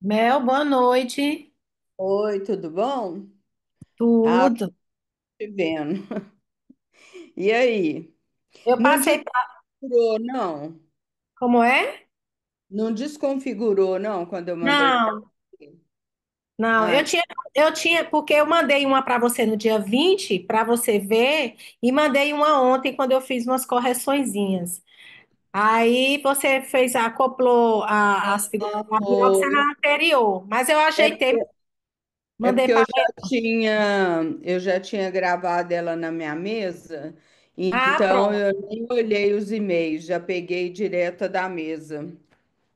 Mel, boa noite. Oi, tudo bom? Ah, Tudo. te vendo. E aí? Eu Não passei pra... desconfigurou, não? Como é? Não desconfigurou, não, quando eu mandei para Não, você? não. Ah, Eu tinha, porque eu mandei uma para você no dia 20 para você ver, e mandei uma ontem quando eu fiz umas correçõezinhas. Aí você fez, acoplou a biópsia foi. na anterior, mas eu É, ajeitei, é mandei porque para. eu já tinha gravado ela na minha mesa, Ah, então pronto. eu nem olhei os e-mails, já peguei direta da mesa.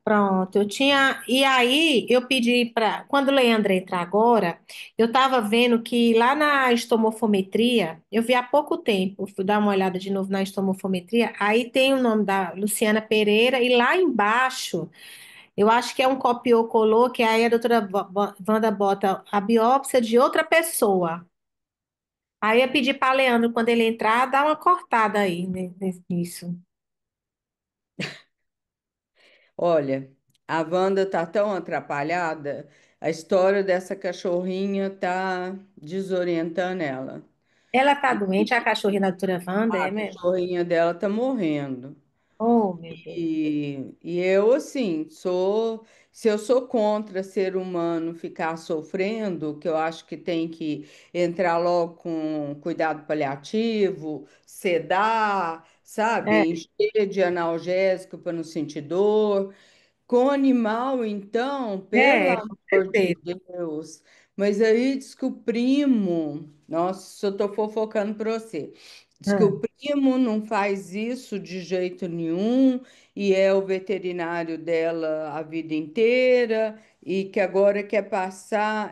Pronto, eu tinha. E aí, eu pedi para. Quando o Leandro entrar agora, eu estava vendo que lá na estomofometria, eu vi há pouco tempo, fui dar uma olhada de novo na estomofometria, aí tem o nome da Luciana Pereira, e lá embaixo, eu acho que é um copiou-colou, que aí a doutora Wanda bota a biópsia de outra pessoa. Aí eu pedi para Leandro, quando ele entrar, dar uma cortada aí nisso. Olha, a Wanda tá tão atrapalhada, a história dessa cachorrinha tá desorientando ela. Ela tá doente, a cachorrinha da doutora Wanda, A é mesmo? cachorrinha dela tá morrendo. Oh, meu Deus. E eu, assim, se eu sou contra ser humano ficar sofrendo, que eu acho que tem que entrar logo com cuidado paliativo, sedar, É, sabe? Encher de analgésico para não sentir dor. Com animal, então, pelo com amor de certeza. Deus. Mas aí diz que o primo, nossa, eu tô fofocando para você. Diz que o Hum. primo não faz isso de jeito nenhum e é o veterinário dela a vida inteira e que agora quer passar,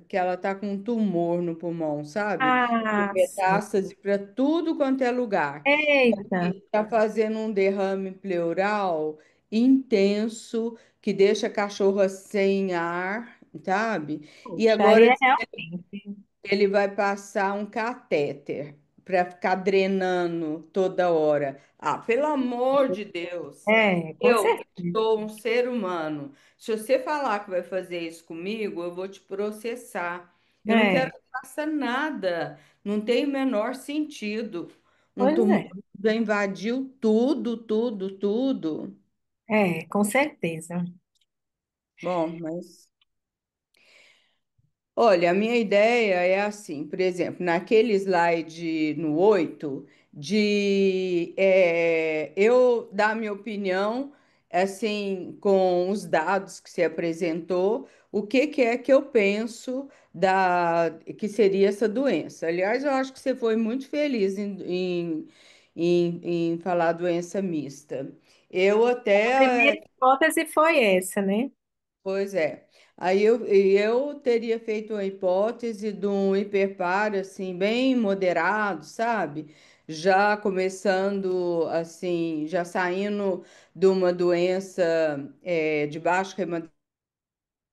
que ela tá com um tumor no pulmão, sabe? Ah, sim. Metástase para tudo quanto é lugar. Eita, Está fazendo um derrame pleural intenso que deixa a cachorra sem ar, sabe? E poxa, aí agora é realmente. ele vai passar um catéter para ficar drenando toda hora. Ah, pelo amor de Deus! É, com Eu, que certeza. sou um ser humano, se você falar que vai fazer isso comigo, eu vou te processar. Eu não quero É, que faça nada, não tem o menor sentido. Um pois tumor é. já invadiu tudo, tudo, tudo. É, com certeza. Bom, mas olha, a minha ideia é assim, por exemplo, naquele slide no 8 eu dar a minha opinião, assim, com os dados que você apresentou, o que que é que eu penso que seria essa doença. Aliás, eu acho que você foi muito feliz em falar doença mista. Eu A primeira até hipótese foi essa, né? Pois é. Eu teria feito uma hipótese de um hiperparo assim bem moderado, sabe? Já começando assim, já saindo de uma doença de baixo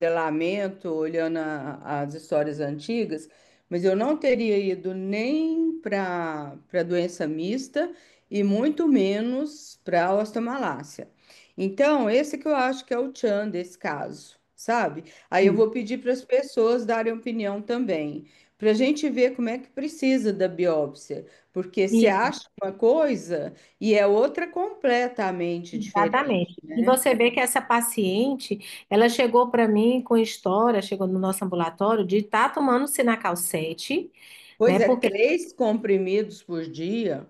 remodelamento, olhando as histórias antigas, mas eu não teria ido nem para doença mista e muito menos para osteomalácia. Então, esse que eu acho que é o tchan desse caso, sabe? Aí eu Hum. vou pedir para as pessoas darem opinião também, para a gente ver como é que precisa da biópsia, porque se Isso, acha uma coisa e é outra completamente diferente, exatamente. E né? você vê que essa paciente, ela chegou para mim com história, chegou no nosso ambulatório, de estar tomando Sinacal 7, Pois né? é, Porque 3 comprimidos por dia.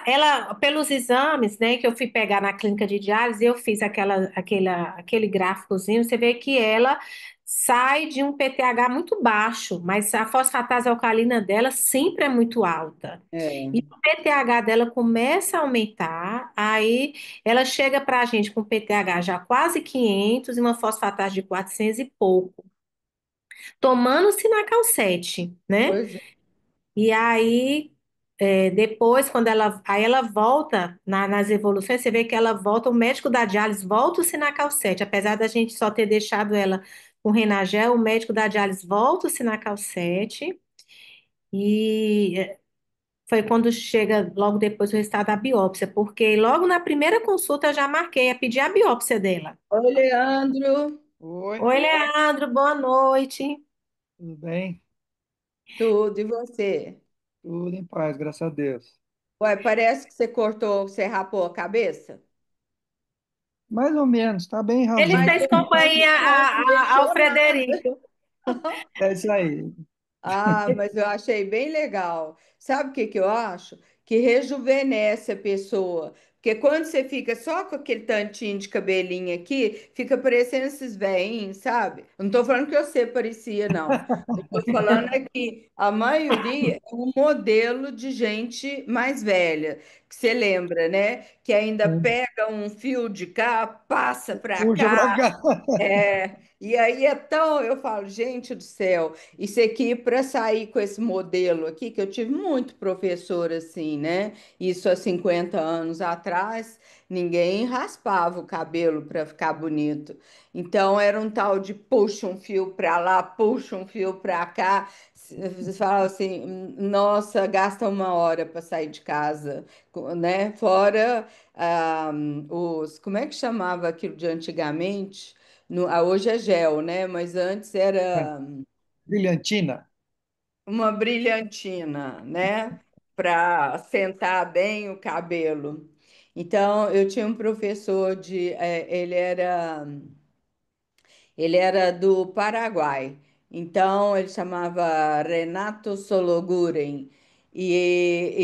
ela, pelos exames, né, que eu fui pegar na clínica de diálise, eu fiz aquele gráficozinho, você vê que ela sai de um PTH muito baixo, mas a fosfatase alcalina dela sempre é muito alta. E É, o PTH dela começa a aumentar, aí ela chega para a gente com PTH já quase 500 e uma fosfatase de 400 e pouco, tomando Sinacal 7, né? pois é, E aí, depois, aí ela volta nas evoluções, você vê que ela volta, o médico da diálise volta o Sinacal 7, apesar da gente só ter deixado ela com Renagel, o médico da diálise volta o Sinacal 7, e foi quando chega logo depois o resultado da biópsia, porque logo na primeira consulta eu já marquei a pedir a biópsia dela. Oi, Leandro. Oi, Oi, Leandro, boa noite. tudo bem? Tudo, e você? Tudo em paz, graças a Deus. Ué, parece que você cortou, você rapou a cabeça. Mais ou menos, tá bem Ele rasinho. Mas fez companhia não ao mexeu nada. Frederico. É isso aí. Ah, mas eu achei bem legal. Sabe o que que eu acho? Que rejuvenesce a pessoa. Porque quando você fica só com aquele tantinho de cabelinho aqui, fica parecendo esses velhinhos, sabe? Eu não tô falando que você parecia, não. Eu tô falando é que a maioria é um modelo de gente mais velha, que você lembra, né? Que ainda Sim. pega um fio de cá, passa para Puxa pra cá. cá. E aí é tão, eu falo, gente do céu, isso aqui para sair com esse modelo aqui, que eu tive muito professor assim, né? Isso há 50 anos atrás, ninguém raspava o cabelo para ficar bonito. Então era um tal de puxa um fio para lá, puxa um fio para cá. Você fala assim, nossa, gasta uma hora para sair de casa, né? Fora como é que chamava aquilo de antigamente? Hoje é gel, né? Mas antes É, era brilhantina. uma brilhantina, né? Para sentar bem o cabelo. Então, eu tinha um professor ele era do Paraguai. Então, ele chamava Renato Sologuren. E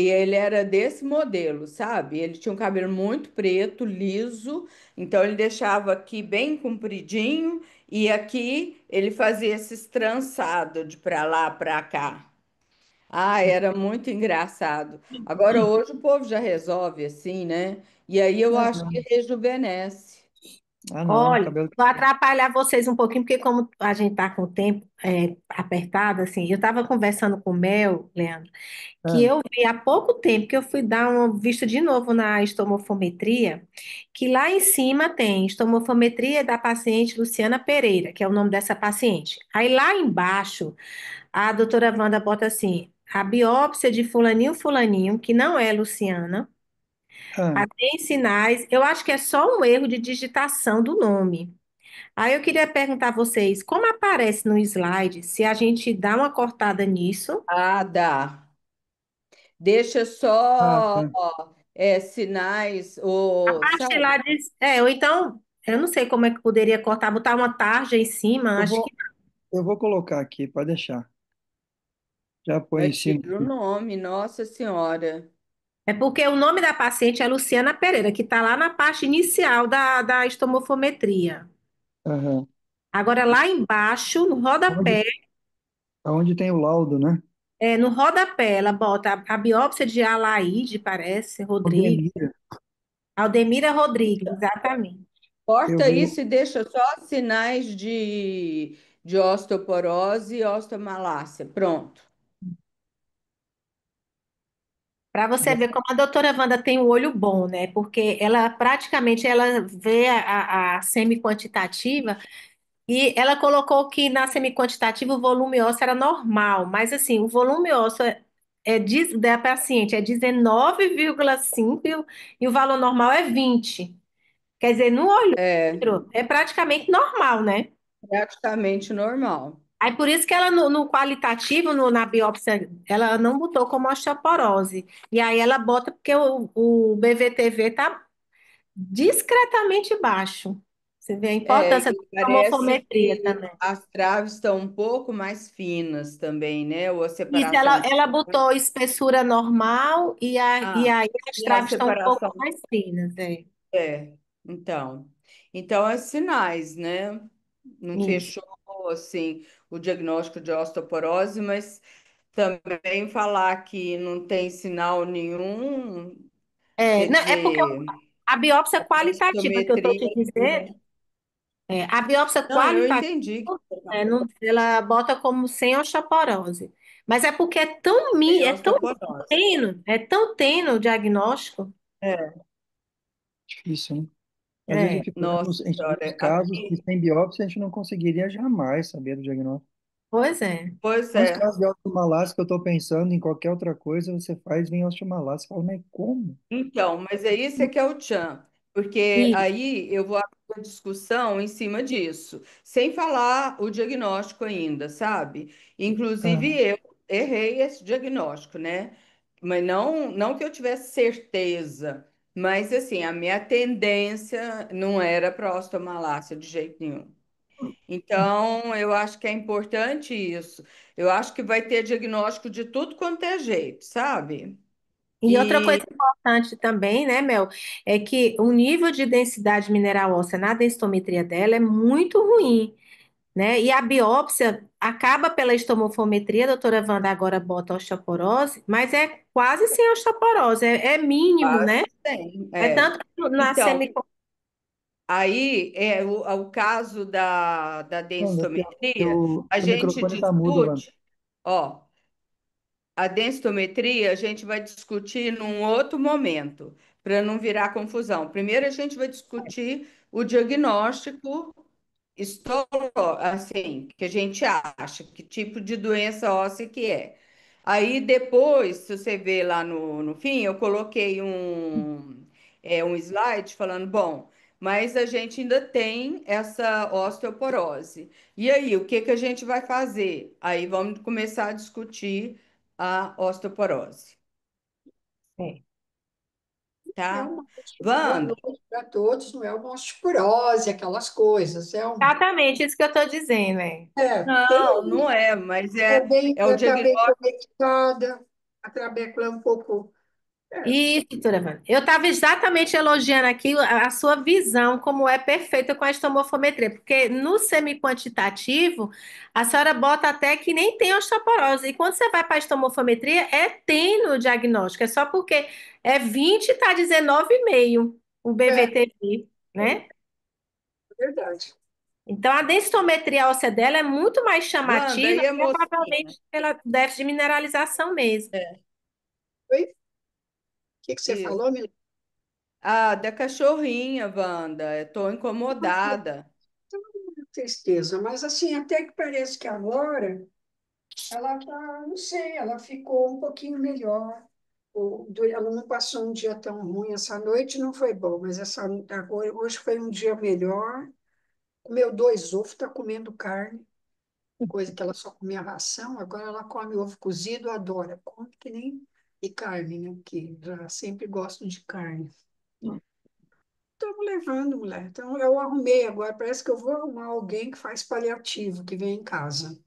ele era desse modelo, sabe? Ele tinha um cabelo muito preto, liso. Então, ele deixava aqui bem compridinho. E aqui ele fazia esses trançados de pra lá, pra cá. Ah, era muito engraçado. Agora, hoje o povo já resolve assim, né? E aí eu Ah, acho que não, rejuvenesce. ah, não, Olha, cabelo. vou atrapalhar vocês um pouquinho, porque como a gente está com o tempo apertado, assim, eu estava conversando com o Mel, Leandro, que Ah, eu vi há pouco tempo que eu fui dar uma vista de novo na estomofometria, que lá em cima tem estomofometria da paciente Luciana Pereira, que é o nome dessa paciente. Aí lá embaixo, a doutora Wanda bota assim, a biópsia de fulaninho, fulaninho, que não é Luciana, ah, tem sinais, eu acho que é só um erro de digitação do nome. Aí eu queria perguntar a vocês, como aparece no slide, se a gente dá uma cortada nisso, Ah, dá. Deixa ah, só tá. sinais, a ou, parte sabe? lá diz, ou então, eu não sei como é que poderia cortar, botar uma tarja em cima, Eu acho que vou, eu vou colocar aqui, pode deixar. Já põe Mas em cima tira o aqui. nome, Nossa Senhora. é porque o nome da paciente é Luciana Pereira, que está lá na parte inicial da estomofometria. Aham. Agora, lá embaixo, no Onde, rodapé, onde tem o laudo, né? no rodapé, ela bota a biópsia de Alaide, parece, Rodrigues, Aldemir, Aldemira Rodrigues, exatamente. eu Corta vou. isso e deixa só sinais de osteoporose e osteomalácia. Pronto. Para você Já, ver como a doutora Wanda tem o olho bom, né? Porque ela praticamente ela vê a semi-quantitativa e ela colocou que na semi-quantitativa o volume ósseo era normal, mas assim, o volume ósseo da paciente é 19,5 e o valor normal é 20. Quer dizer, no olho É é praticamente normal, né? praticamente normal. Aí por isso que ela no qualitativo, na biópsia, ela não botou como osteoporose. E aí ela bota porque o BVTV tá discretamente baixo. Você vê a importância E da parece morfometria que também. as traves estão um pouco mais finas também, né? Ou a Isso, separação. ela botou espessura normal e Ah, aí as e a traves estão um pouco separação. mais finas, É, então. Então, é sinais, né? Não Isso. fechou, assim, o diagnóstico de osteoporose, mas também falar que não tem sinal nenhum, quer Não, é porque dizer, a biópsia a qualitativa que eu estou te densitometria. dizendo, a biópsia Não, eu qualitativa, entendi. ela bota como sem osteoporose. Mas é porque Tem é osteoporose. tão tênue o diagnóstico. É, difícil, né? Às vezes eu É, fico vendo nossa a gente vê os senhora. casos que sem biópsia a gente não conseguiria jamais saber do diagnóstico. pois é. Pois Quantos é. casos de osteomalácia que eu estou pensando em qualquer outra coisa, você faz, vem osteomalácia. Você fala, mas como? Então, mas é isso é que é o tchan, porque E, aí eu vou abrir uma discussão em cima disso, sem falar o diagnóstico ainda, sabe? Inclusive Ah, eu errei esse diagnóstico, né? Mas não que eu tivesse certeza, mas assim, a minha tendência não era para osteomalácia de jeito nenhum. Então, eu acho que é importante isso. Eu acho que vai ter diagnóstico de tudo quanto é jeito, sabe? E outra coisa E importante também, né, Mel, é que o nível de densidade mineral óssea na densitometria dela é muito ruim, né? E a biópsia acaba pela estomofometria, a doutora Wanda agora bota osteoporose, mas é quase sem osteoporose, é mínimo, né? quase tem, É é. tanto que na Então, semi... aí é o caso da Wanda, densitometria, a teu gente microfone tá mudo, Wanda. discute, ó, a densitometria a gente vai discutir num outro momento, para não virar confusão. Primeiro a gente vai discutir o diagnóstico assim, que a gente acha, que tipo de doença óssea que é. Aí depois, se você ver lá no fim, eu coloquei um slide falando, bom, mas a gente ainda tem essa osteoporose. E aí, o que que a gente vai fazer? Aí vamos começar a discutir a osteoporose, É. É tá? uma boa Wanda, noite para todos, não é uma osteoporose, aquelas coisas. Exatamente isso que eu estou dizendo, né? Tem não é, mas é o a diagnóstico. trabecula esticada, a trabecula um pouco. É, Isso, doutora Wanda. Eu estava exatamente elogiando aqui a sua visão, como é perfeita com a estomofometria, porque no semi-quantitativo, a senhora bota até que nem tem osteoporose. E quando você vai para a estomofometria, é tem no diagnóstico, é só porque é 20 está 19,5 o é, BVTV, né? é verdade. Então, a densitometria óssea dela é muito mais Wanda, chamativa, e a mocinha? provavelmente pela déficit de mineralização mesmo. É, Oi? O que você isso. falou, Milena? Ah, da cachorrinha, Wanda. Eu tô incomodada. Tristeza, mas assim, até que parece que agora ela tá, não sei, ela ficou um pouquinho melhor. Ela não passou um dia tão ruim essa noite, não foi bom, mas hoje foi um dia melhor. Comeu dois ovos, está comendo carne, coisa que ela só comia ração, agora ela come ovo cozido, adora, come que nem e carne, né? Que já sempre gosto de carne. Estamos levando, mulher. Então eu arrumei agora, parece que eu vou arrumar alguém que faz paliativo, que vem em casa.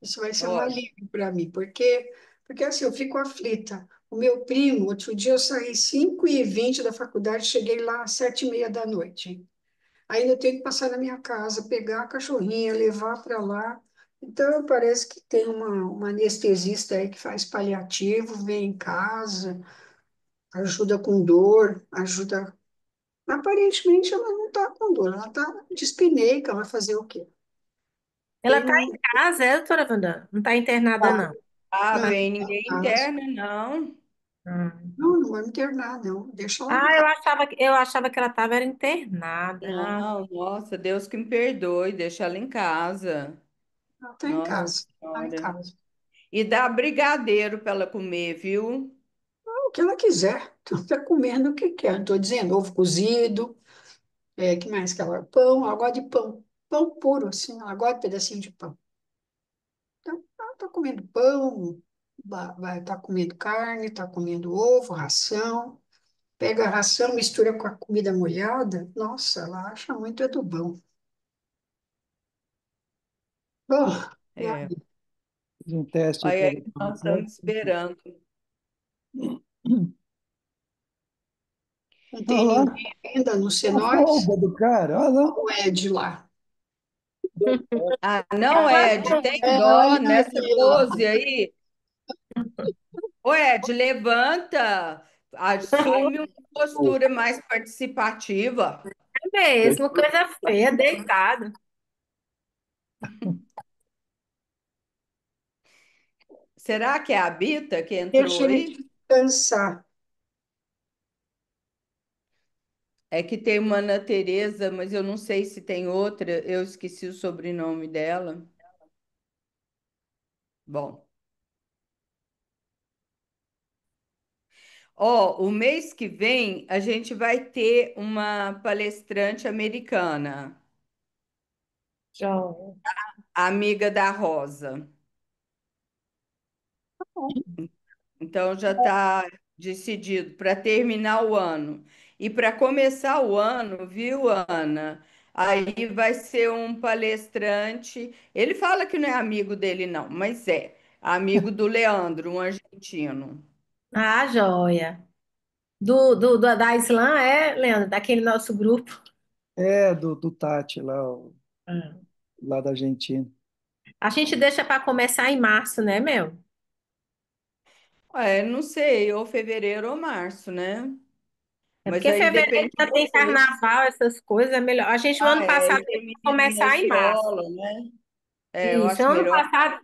Isso vai ser um Ótimo. alívio para mim, porque assim, eu fico aflita. O meu primo, outro dia eu saí 5h20 da faculdade, cheguei lá às 7h30 da noite. Ainda eu tenho que passar na minha casa, pegar a cachorrinha, levar para lá. Então, parece que tem uma anestesista aí que faz paliativo, vem em casa, ajuda com dor, ajuda. Aparentemente, ela não está com dor, ela está dispineica, vai fazer o quê? Ela Tem está um. em casa, é, doutora Wanda? Não está internada, Tá, não. Ah, não, vem tá em ninguém casa. interna, não. Hum. Não, não vai internar, não. Deixa ela em Ah, casa. eu achava que ela estava internada. Ah, Não, nossa, Deus que me perdoe, deixa ela em casa. Ela está em Nossa casa. Está em Senhora. casa. E dá brigadeiro para ela comer, viu? O que ela quiser. Está comendo o que quer. Estou dizendo, ovo cozido. Que mais que ela? Pão, ela gosta de pão. Pão puro, assim, ela gosta de pedacinho de pão. Então, ela tá comendo pão, vai tá comendo carne, tá comendo ovo, ração. Pega a ração, mistura com a comida molhada. Nossa, ela acha muito é do bom. Bom, e É. aí? Fiz um teste Aí, aqui aí agora no nós estamos microfone. esperando. Não Olha tem lá, ninguém ainda no a Senóis? folga do cara, olha lá. O Ed lá. Ah, não, Ed, tem dó Olha nessa aí, ó. pose aí. Ô, Ed, levanta, assume uma postura mais participativa. é mesmo, coisa feia, deitado. Será que é a Bita que entrou Deixa ele aí? descansar. É que tem uma Ana Tereza, mas eu não sei se tem outra. Eu esqueci o sobrenome dela. Bom, Ó, o mês que vem a gente vai ter uma palestrante americana, Joia. amiga da Rosa. Tá bom. Então já está decidido para terminar o ano. E para começar o ano, viu, Ana? Aí vai ser um palestrante. Ele fala que não é amigo dele, não, mas é amigo do Leandro, um argentino. Ah, joia. Da Islã, Leandro? Daquele nosso grupo. É, do Tati, lá, Ah. lá da Argentina. A gente deixa para começar em março, né, meu? É, não sei, ou fevereiro ou março, né? É Mas porque aí fevereiro depende de já tem vocês. carnaval, essas coisas, é melhor. A gente, no Ah, ano é, passado, e ia tem menino na começar em março. escola, né? É, eu Isso, acho ano melhor. passado,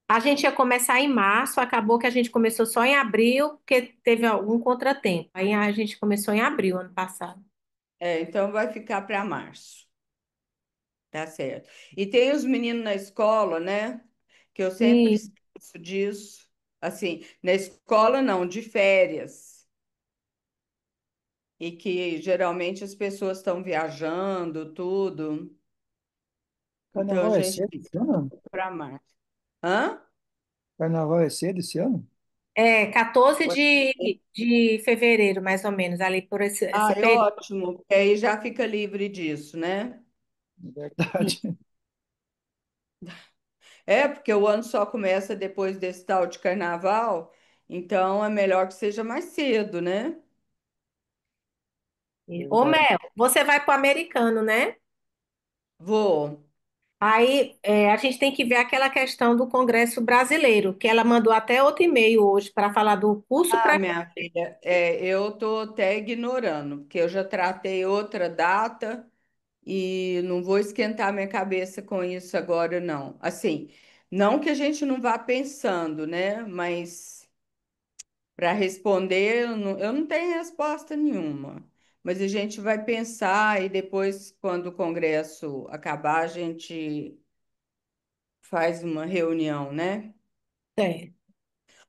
a gente ia começar em março, acabou que a gente começou só em abril, porque teve algum contratempo. Aí a gente começou em abril, ano passado. É, então vai ficar para março. Tá certo. E tem os meninos na escola, né? Que eu sempre E esqueço disso. Assim, na escola não, de férias. E que geralmente as pessoas estão viajando, tudo. Então a Carnaval é gente cedo esse ano? para março. Hã? Carnaval é cedo esse ano? 14 Ué, de fevereiro, mais ou menos, ali por ah, esse é período. ótimo, porque aí já fica livre disso, né? É verdade. É, porque o ano só começa depois desse tal de carnaval, então é melhor que seja mais cedo, né? Ô, Verdade. Mel, você vai para o americano, né? Vou. Aí a gente tem que ver aquela questão do Congresso Brasileiro, que ela mandou até outro e-mail hoje para falar do curso Ah, para. minha filha, é, eu tô até ignorando, porque eu já tratei outra data e não vou esquentar minha cabeça com isso agora, não. Assim, não que a gente não vá pensando, né? Mas para responder, eu não tenho resposta nenhuma. Mas a gente vai pensar e depois, quando o congresso acabar, a gente faz uma reunião, né?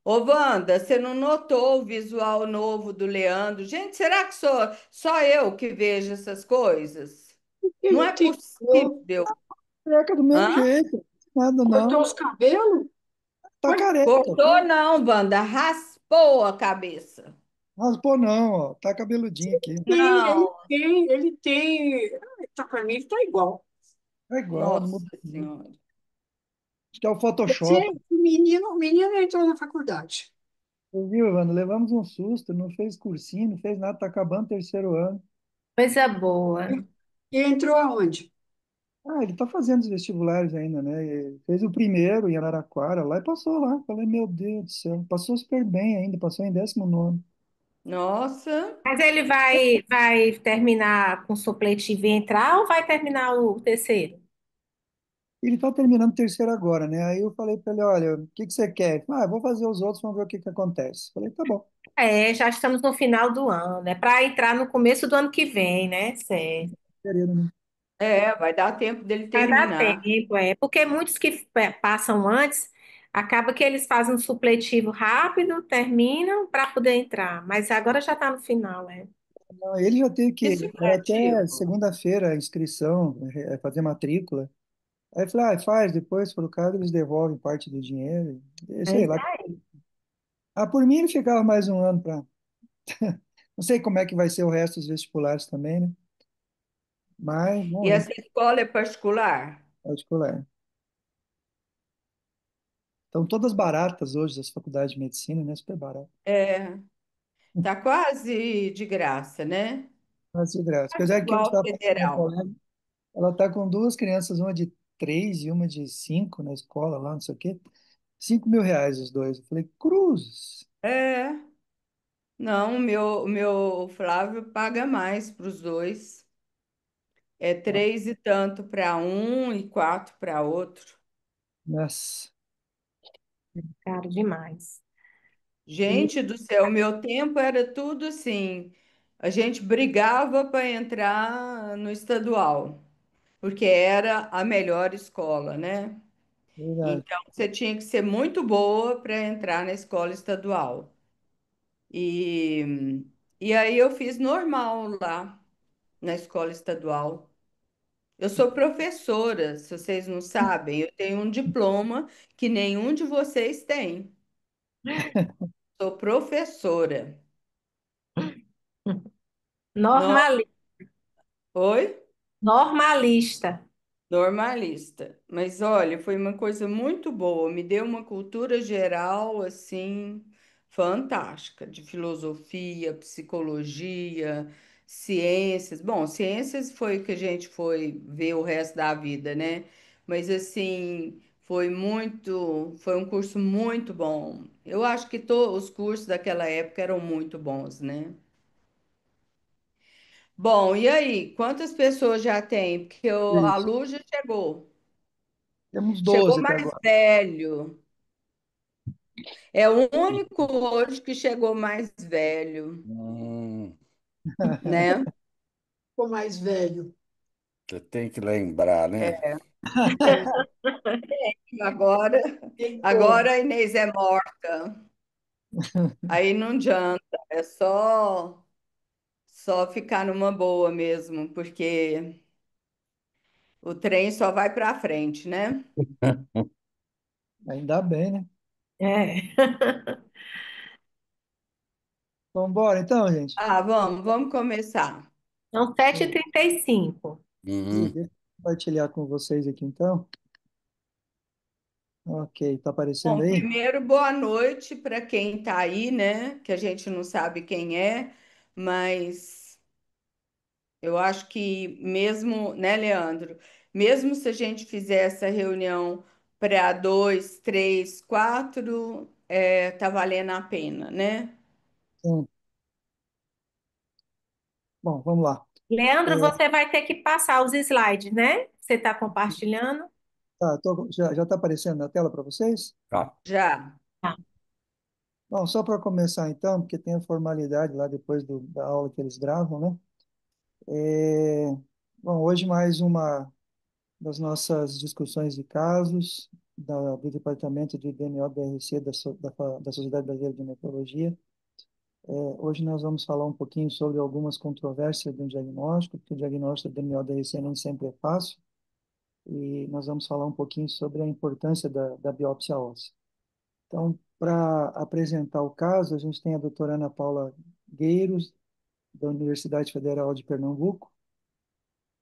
Ô, Wanda, você não notou o visual novo do Leandro? Gente, será que sou só eu que vejo essas coisas? Não Ele é tem, possível. Careca do mesmo Hã? jeito. Nada cortou não. os cabelos? Tá Ué, careca. Cortou não, Wanda, raspou a cabeça. Raspou não, ó. Tá cabeludinho aqui. Não, ele tem. Tá, para mim, ele tá igual. É igual, não nossa muda não. senhora. Acho que é o Você, Photoshop. o menino entrou na faculdade. Você viu, Evandro? Levamos um susto, não fez cursinho, não fez nada, tá acabando o terceiro ano. Coisa boa. E entrou aonde? Ah, ele tá fazendo os vestibulares ainda, né? Ele fez o primeiro em Araraquara lá e passou lá. Falei, meu Deus do céu, passou super bem ainda, passou em 19º. Nossa, Mas ele vai terminar com supletivo e entrar ou vai terminar o terceiro? Ele tá terminando o terceiro agora, né? Aí eu falei pra ele, olha, o que que você quer? Ele falou, ah, vou fazer os outros, vamos ver o que que acontece. Falei, tá bom. Já estamos no final do ano, é para entrar no começo do ano que vem, né? Certo. Querendo, né? é, vai dar tempo dele Vai dar terminar. tempo, porque muitos que passam antes, acaba que eles fazem um supletivo rápido, terminam para poder entrar, mas agora já está no final, é. Não, ele já teve Que que, era até supletivo? segunda-feira a inscrição, fazer matrícula. Aí eu falei, ah, faz, depois, se for o caso, eles devolvem parte do dinheiro. E É sei isso lá. aí. Ah, por mim ele ficava mais um ano para. Não sei como é que vai ser o resto dos vestibulares também, né? Mas, E vamos ver, essa escola é particular? particular. Estão todas baratas hoje, as faculdades de medicina, né? Super barato. É, tá quase de graça, né? Mas de graça. Quase Apesar que hoje igual estava passando uma federal. colega, ela está com duas crianças, uma de 3 e uma de 5 na escola lá, não sei o quê. R$ 5.000 os dois. Eu falei, cruzes. É, não, o meu Flávio paga mais para os dois. É três e tanto para um e quatro para outro. Nossa, Caro demais. E Gente do céu, meu tempo era tudo assim. A gente brigava para entrar no estadual, porque era a melhor escola, né? verdade. Então você tinha que ser muito boa para entrar na escola estadual. E, e aí eu fiz normal lá na escola estadual. Eu sou professora, se vocês não sabem, eu tenho um diploma que nenhum de vocês tem. Sou professora. No... Normali- Oi? Normalista. Normalista. Mas olha, foi uma coisa muito boa, me deu uma cultura geral assim fantástica, de filosofia, psicologia, ciências. Bom, ciências foi o que a gente foi ver o resto da vida, né? Mas assim, foi um curso muito bom. Eu acho que os cursos daquela época eram muito bons, né? Bom, e aí, quantas pessoas já tem? Porque a Isso. Lu já chegou. Temos Chegou 12 até mais agora. velho. É o único hoje que chegou mais velho, Hum, né? O mais velho. você tem que lembrar, né? É. É, Agora, tem como. agora a Inês é morta. Aí não adianta, é só ficar numa boa mesmo, porque o trem só vai para frente, né? Ainda bem, né? É. Vamos embora então, gente. Ah, vamos começar. São 7h35. E Uhum. deixa eu compartilhar com vocês aqui então. Ok, tá aparecendo Bom, aí? primeiro, boa noite para quem está aí, né? Que a gente não sabe quem é, mas eu acho que mesmo, né, Leandro? Mesmo se a gente fizer essa reunião para dois, três, quatro, tá valendo a pena, né? Sim. Bom, vamos lá. Leandro, É, você vai ter que passar os slides, né? Você está compartilhando? tá, já está aparecendo na tela para vocês? Tá. Já. Tá. Bom, só para começar então, porque tem a formalidade lá depois da aula que eles gravam, né? É, bom, hoje mais uma das nossas discussões de casos do Departamento de DMO-DRC da Sociedade Brasileira de Nefrologia. Hoje nós vamos falar um pouquinho sobre algumas controvérsias do diagnóstico, porque o diagnóstico do DMO-DRC nem sempre é fácil, e nós vamos falar um pouquinho sobre a importância da biópsia óssea. Então, para apresentar o caso, a gente tem a doutora Ana Paula Gueiros, da Universidade Federal de Pernambuco,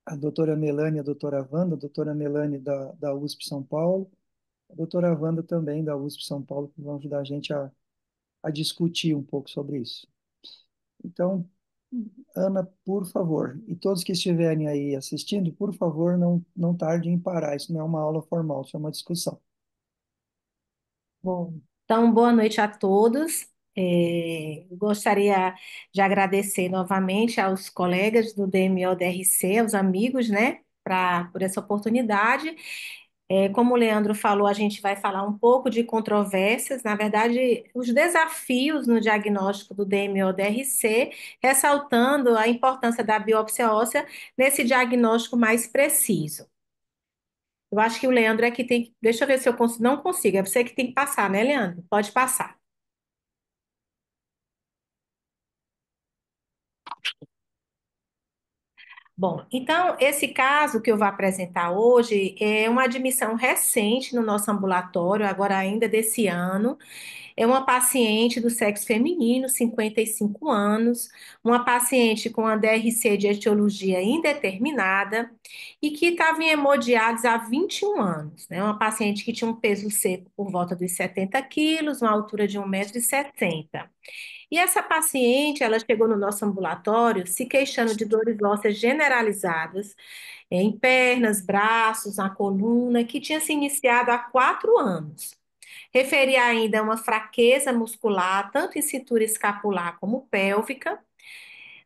a doutora Melanie, a doutora Melanie da USP São Paulo, a doutora Wanda também da USP São Paulo, que vão ajudar a gente a discutir um pouco sobre isso. Então, Ana, por favor, e todos que estiverem aí assistindo, por favor, não tardem em parar. Isso não é uma aula formal, isso é uma discussão. Bom, então, boa noite a todos. Gostaria de agradecer novamente aos colegas do DMO-DRC, aos amigos, né, por essa oportunidade. Como o Leandro falou, a gente vai falar um pouco de controvérsias, na verdade, os desafios no diagnóstico do DMO-DRC, ressaltando a importância da biópsia óssea nesse diagnóstico mais preciso. Eu acho que o Leandro é que tem que. Deixa eu ver se eu consigo. Não consigo, é você que tem que passar, né, Leandro? Pode passar. Bom, então, esse caso que eu vou apresentar hoje é uma admissão recente no nosso ambulatório, agora ainda desse ano. É uma paciente do sexo feminino, 55 anos, uma paciente com a DRC de etiologia indeterminada e que estava em hemodiálise há 21 anos, né? Uma paciente que tinha um peso seco por volta dos 70 quilos, uma altura de 1,70 m. E essa paciente, ela chegou no nosso ambulatório se queixando de dores ósseas generalizadas, em pernas, braços, na coluna, que tinha se iniciado há 4 anos. Referia ainda a uma fraqueza muscular, tanto em cintura escapular como pélvica,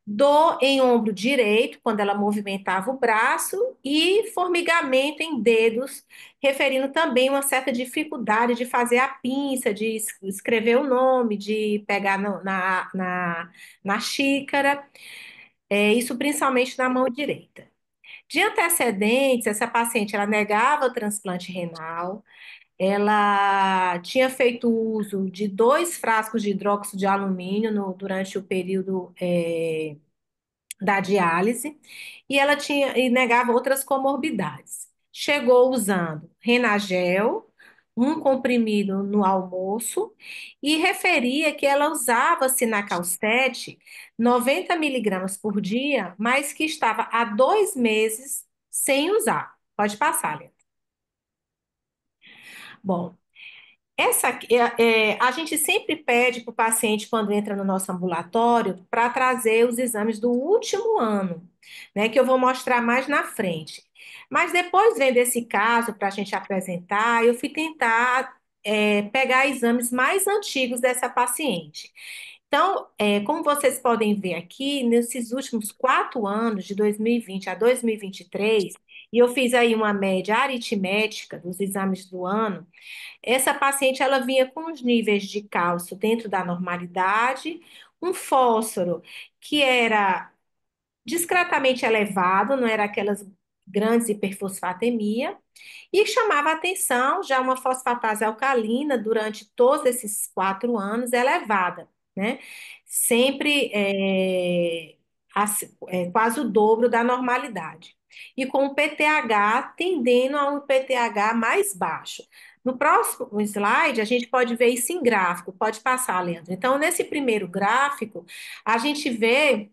dor em ombro direito, quando ela movimentava o braço, e formigamento em dedos, referindo também uma certa dificuldade de fazer a pinça, de escrever o nome, de pegar na xícara, isso principalmente na mão direita. De antecedentes, essa paciente ela negava o transplante renal, Ela tinha feito uso de 2 frascos de hidróxido de alumínio durante o período da diálise e ela tinha e negava outras comorbidades. Chegou usando Renagel, um comprimido no almoço e referia que ela usava Sinacal 7, 90 miligramas por dia, mas que estava há 2 meses sem usar. Pode passar, Lê. Bom, a gente sempre pede para o paciente, quando entra no nosso ambulatório, para trazer os exames do último ano, né, que eu vou mostrar mais na frente. Mas depois, vendo esse caso para a gente apresentar, eu fui tentar pegar exames mais antigos dessa paciente. Então, como vocês podem ver aqui, nesses últimos 4 anos, de 2020 a 2023, e eu fiz aí uma média aritmética dos exames do ano, essa paciente ela vinha com os níveis de cálcio dentro da normalidade, um fósforo que era discretamente elevado, não era aquelas grandes hiperfosfatemia, e chamava a atenção já uma fosfatase alcalina durante todos esses 4 anos elevada, né? Sempre quase o dobro da normalidade. E com o PTH tendendo a um PTH mais baixo. No próximo slide, a gente pode ver isso em gráfico. Pode passar, Leandro. Então, nesse primeiro gráfico, a gente vê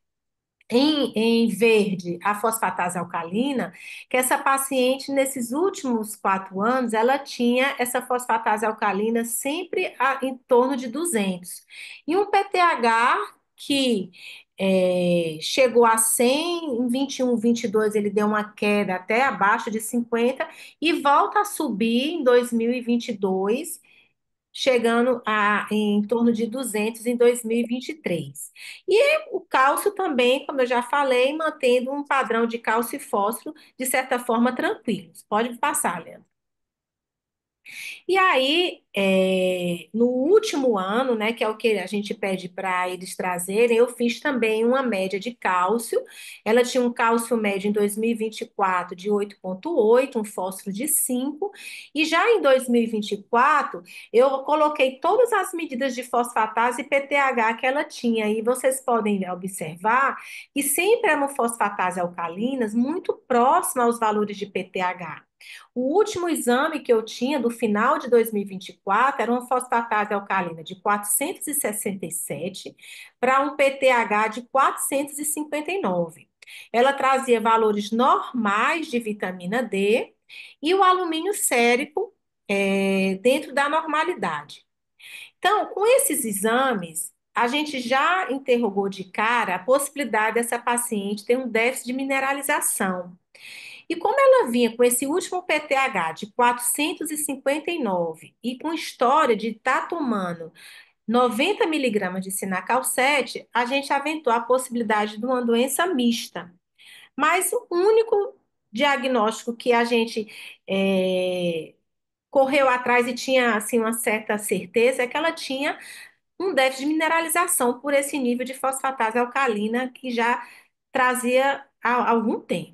em verde, a fosfatase alcalina, que essa paciente, nesses últimos 4 anos, ela tinha essa fosfatase alcalina sempre em torno de 200. E um PTH que chegou a 100, em 21, 22 ele deu uma queda até abaixo de 50 e volta a subir em 2022 chegando em torno de 200 em 2023. E o cálcio também, como eu já falei, mantendo um padrão de cálcio e fósforo, de certa forma, tranquilos. Pode passar, Leandro. E aí, no último ano, né, que é o que a gente pede para eles trazerem, eu fiz também uma média de cálcio. Ela tinha um cálcio médio em 2024 de 8,8, um fósforo de 5, e já em 2024 eu coloquei todas as medidas de fosfatase e PTH que ela tinha, e vocês podem observar que sempre eram fosfatase alcalinas muito próximas aos valores de PTH. O último exame que eu tinha do final de 2024 era uma fosfatase alcalina de 467 para um PTH de 459. Ela trazia valores normais de vitamina D e o alumínio sérico dentro da normalidade. Então, com esses exames, a gente já interrogou de cara a possibilidade dessa paciente ter um déficit de mineralização. E como ela vinha com esse último PTH de 459 e com história de estar tomando 90 miligramas de Sinacal 7, a gente aventou a possibilidade de uma doença mista. Mas o único diagnóstico que a gente correu atrás e tinha assim uma certa certeza é que ela tinha um déficit de mineralização por esse nível de fosfatase alcalina que já trazia há algum tempo.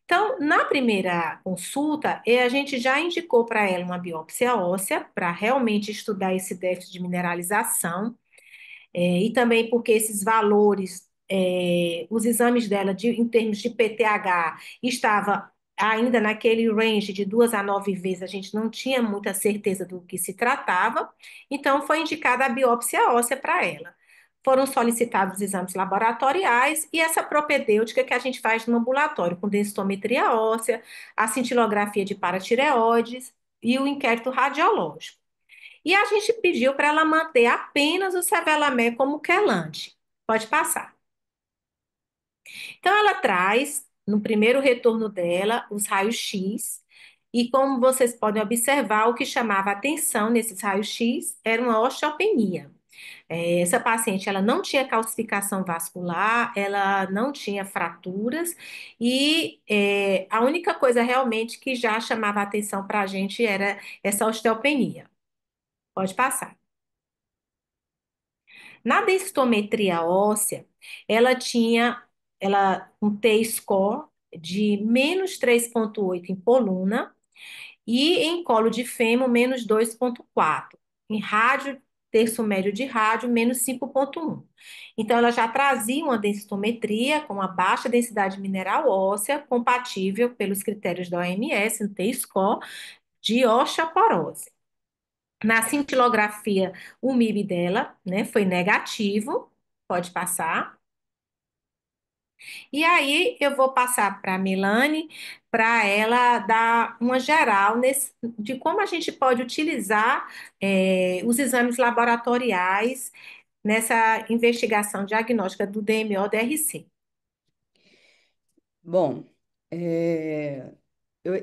Então, na primeira consulta, a gente já indicou para ela uma biópsia óssea para realmente estudar esse déficit de mineralização, e também porque esses valores, os exames dela em termos de PTH estava ainda naquele range de 2 a 9 vezes, a gente não tinha muita certeza do que se tratava, então foi indicada a biópsia óssea para ela. Foram solicitados os exames laboratoriais e essa propedêutica que a gente faz no ambulatório, com densitometria óssea, a cintilografia de paratireoides e o inquérito radiológico. E a gente pediu para ela manter apenas o Sevelamé como quelante. Pode passar. Então, ela traz, no primeiro retorno dela, os raios-x, e como vocês podem observar, o que chamava atenção nesses raios-x era uma osteopenia. Essa paciente, ela não tinha calcificação vascular, ela não tinha fraturas, e a única coisa realmente que já chamava atenção para a gente era essa osteopenia. Pode passar. Na densitometria óssea, ela tinha um T-score de -3,8 em coluna e em colo de fêmur, menos 2,4. Em rádio, terço médio de rádio, menos 5,1. Então, ela já trazia uma densitometria com uma baixa densidade mineral óssea, compatível pelos critérios da OMS, no T-score, de osteoporose. Na cintilografia, o MIB dela, né, foi negativo, pode passar. E aí eu vou passar para a Milane para ela dar uma geral de como a gente pode utilizar os exames laboratoriais nessa investigação diagnóstica do DMO-DRC. Bom,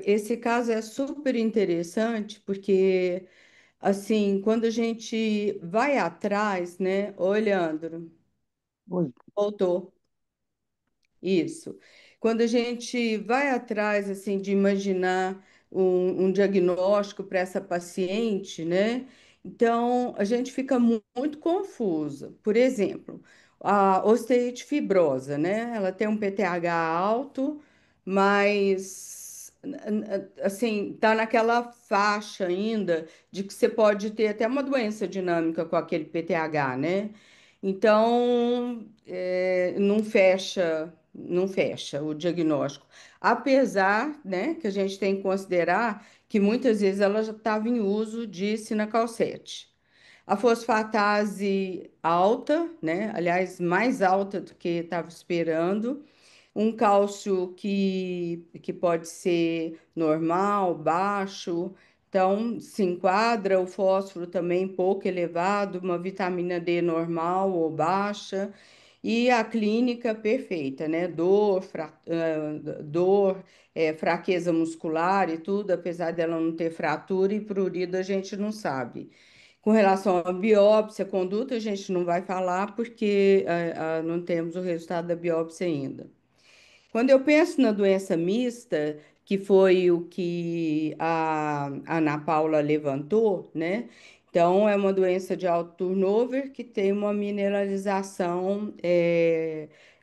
esse caso é super interessante porque, assim, quando a gente vai atrás, né? Ô, Leandro, Oi. voltou. Isso. Quando a gente vai atrás, assim, de imaginar um diagnóstico para essa paciente, né? Então, a gente fica muito confusa. Por exemplo, a osteite fibrosa, né? Ela tem um PTH alto, mas, assim, tá naquela faixa ainda de que você pode ter até uma doença dinâmica com aquele PTH, né? Então, não fecha o diagnóstico. Apesar, né, que a gente tem que considerar que muitas vezes ela já estava em uso de sinacalcete. A fosfatase alta, né, aliás, mais alta do que estava esperando. Um cálcio que pode ser normal, baixo, então se enquadra. O fósforo também pouco elevado, uma vitamina D normal ou baixa, e a clínica perfeita, né? Dor, fraqueza muscular e tudo, apesar dela não ter fratura e prurido, a gente não sabe. Com relação à biópsia, conduta, a gente não vai falar porque não temos o resultado da biópsia ainda. Quando eu penso na doença mista, que foi o que a Ana Paula levantou, né? Então, é uma doença de alto turnover que tem uma mineralização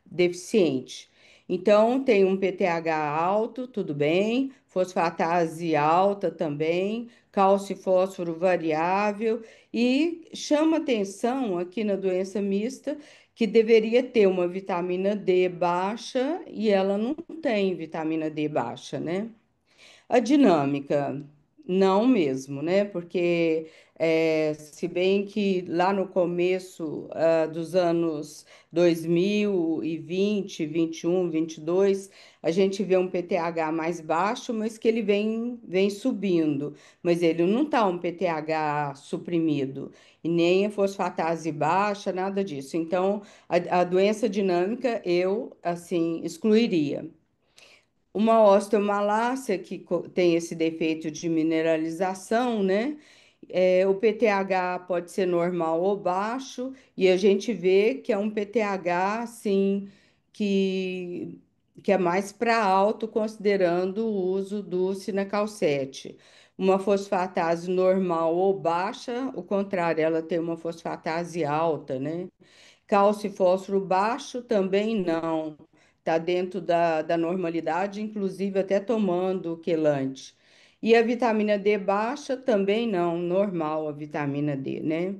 deficiente. Então, tem um PTH alto, tudo bem, fosfatase alta também, cálcio e fósforo variável, e chama atenção aqui na doença mista que deveria ter uma vitamina D baixa e ela não tem vitamina D baixa, né? A dinâmica, não mesmo, né? Porque, se bem que lá no começo, dos anos 2020, 21, 22, a gente vê um PTH mais baixo, mas que ele vem subindo. Mas ele não está um PTH suprimido, e nem a fosfatase baixa, nada disso. Então, a doença dinâmica eu, assim, excluiria. Uma osteomalácia que tem esse defeito de mineralização, né? O PTH pode ser normal ou baixo, e a gente vê que é um PTH, assim, que, que é mais para alto, considerando o uso do sinacalcete. Uma fosfatase normal ou baixa, o contrário, ela tem uma fosfatase alta, né? Cálcio e fósforo baixo também não. Está dentro da normalidade, inclusive até tomando quelante. E a vitamina D baixa também não, normal a vitamina D, né?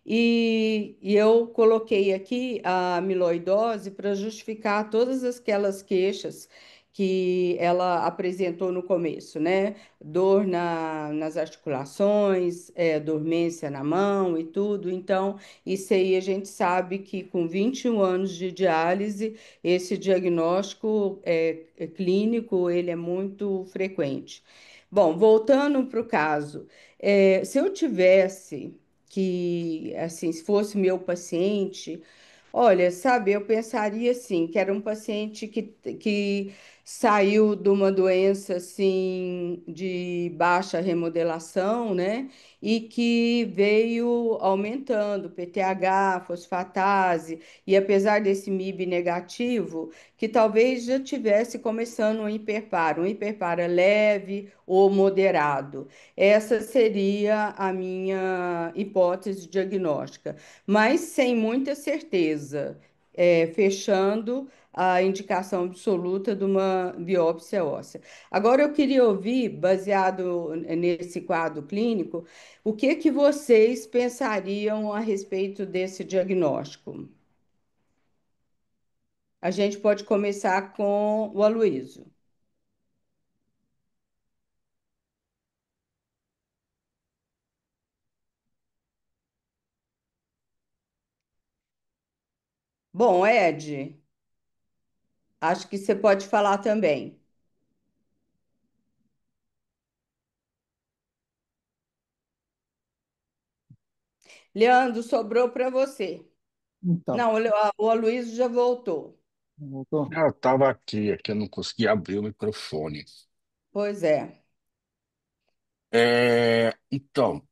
E eu coloquei aqui a amiloidose para justificar todas aquelas queixas que ela apresentou no começo, né? Dor nas articulações, dormência na mão e tudo. Então, isso aí a gente sabe que com 21 anos de diálise, esse diagnóstico clínico, ele é muito frequente. Bom, voltando para o caso, se eu tivesse que, assim, se fosse meu paciente, olha, sabe, eu pensaria assim, que era um paciente que saiu de uma doença, assim, de baixa remodelação, né? E que veio aumentando PTH, fosfatase, e apesar desse MIB negativo, que talvez já tivesse começando um hiperparo leve ou moderado. Essa seria a minha hipótese diagnóstica, mas sem muita certeza. fechando a indicação absoluta de uma biópsia óssea. Agora eu queria ouvir, baseado nesse quadro clínico, o que que vocês pensariam a respeito desse diagnóstico? A gente pode começar com o Aloísio. Bom, Ed, acho que você pode falar também. Leandro, sobrou para você. Então, Não, o Aloysio já voltou. voltou? Eu estava aqui, é que eu não consegui abrir o microfone. Pois é. Então,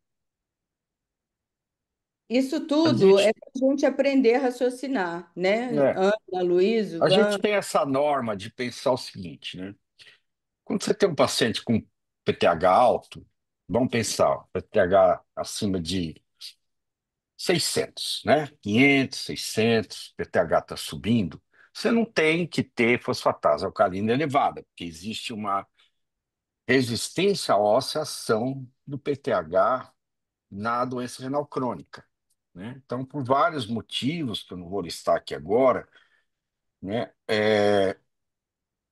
Isso a tudo é gente, para a gente aprender a raciocinar, né? é, Ana, Aloysio, a Van. gente tem essa norma de pensar o seguinte, né? Quando você tem um paciente com PTH alto, vamos pensar, PTH acima de 600, né? 500, 600, PTH está subindo, você não tem que ter fosfatase alcalina elevada, porque existe uma resistência óssea à ação do PTH na doença renal crônica, né? Então, por vários motivos, que eu não vou listar aqui agora, né?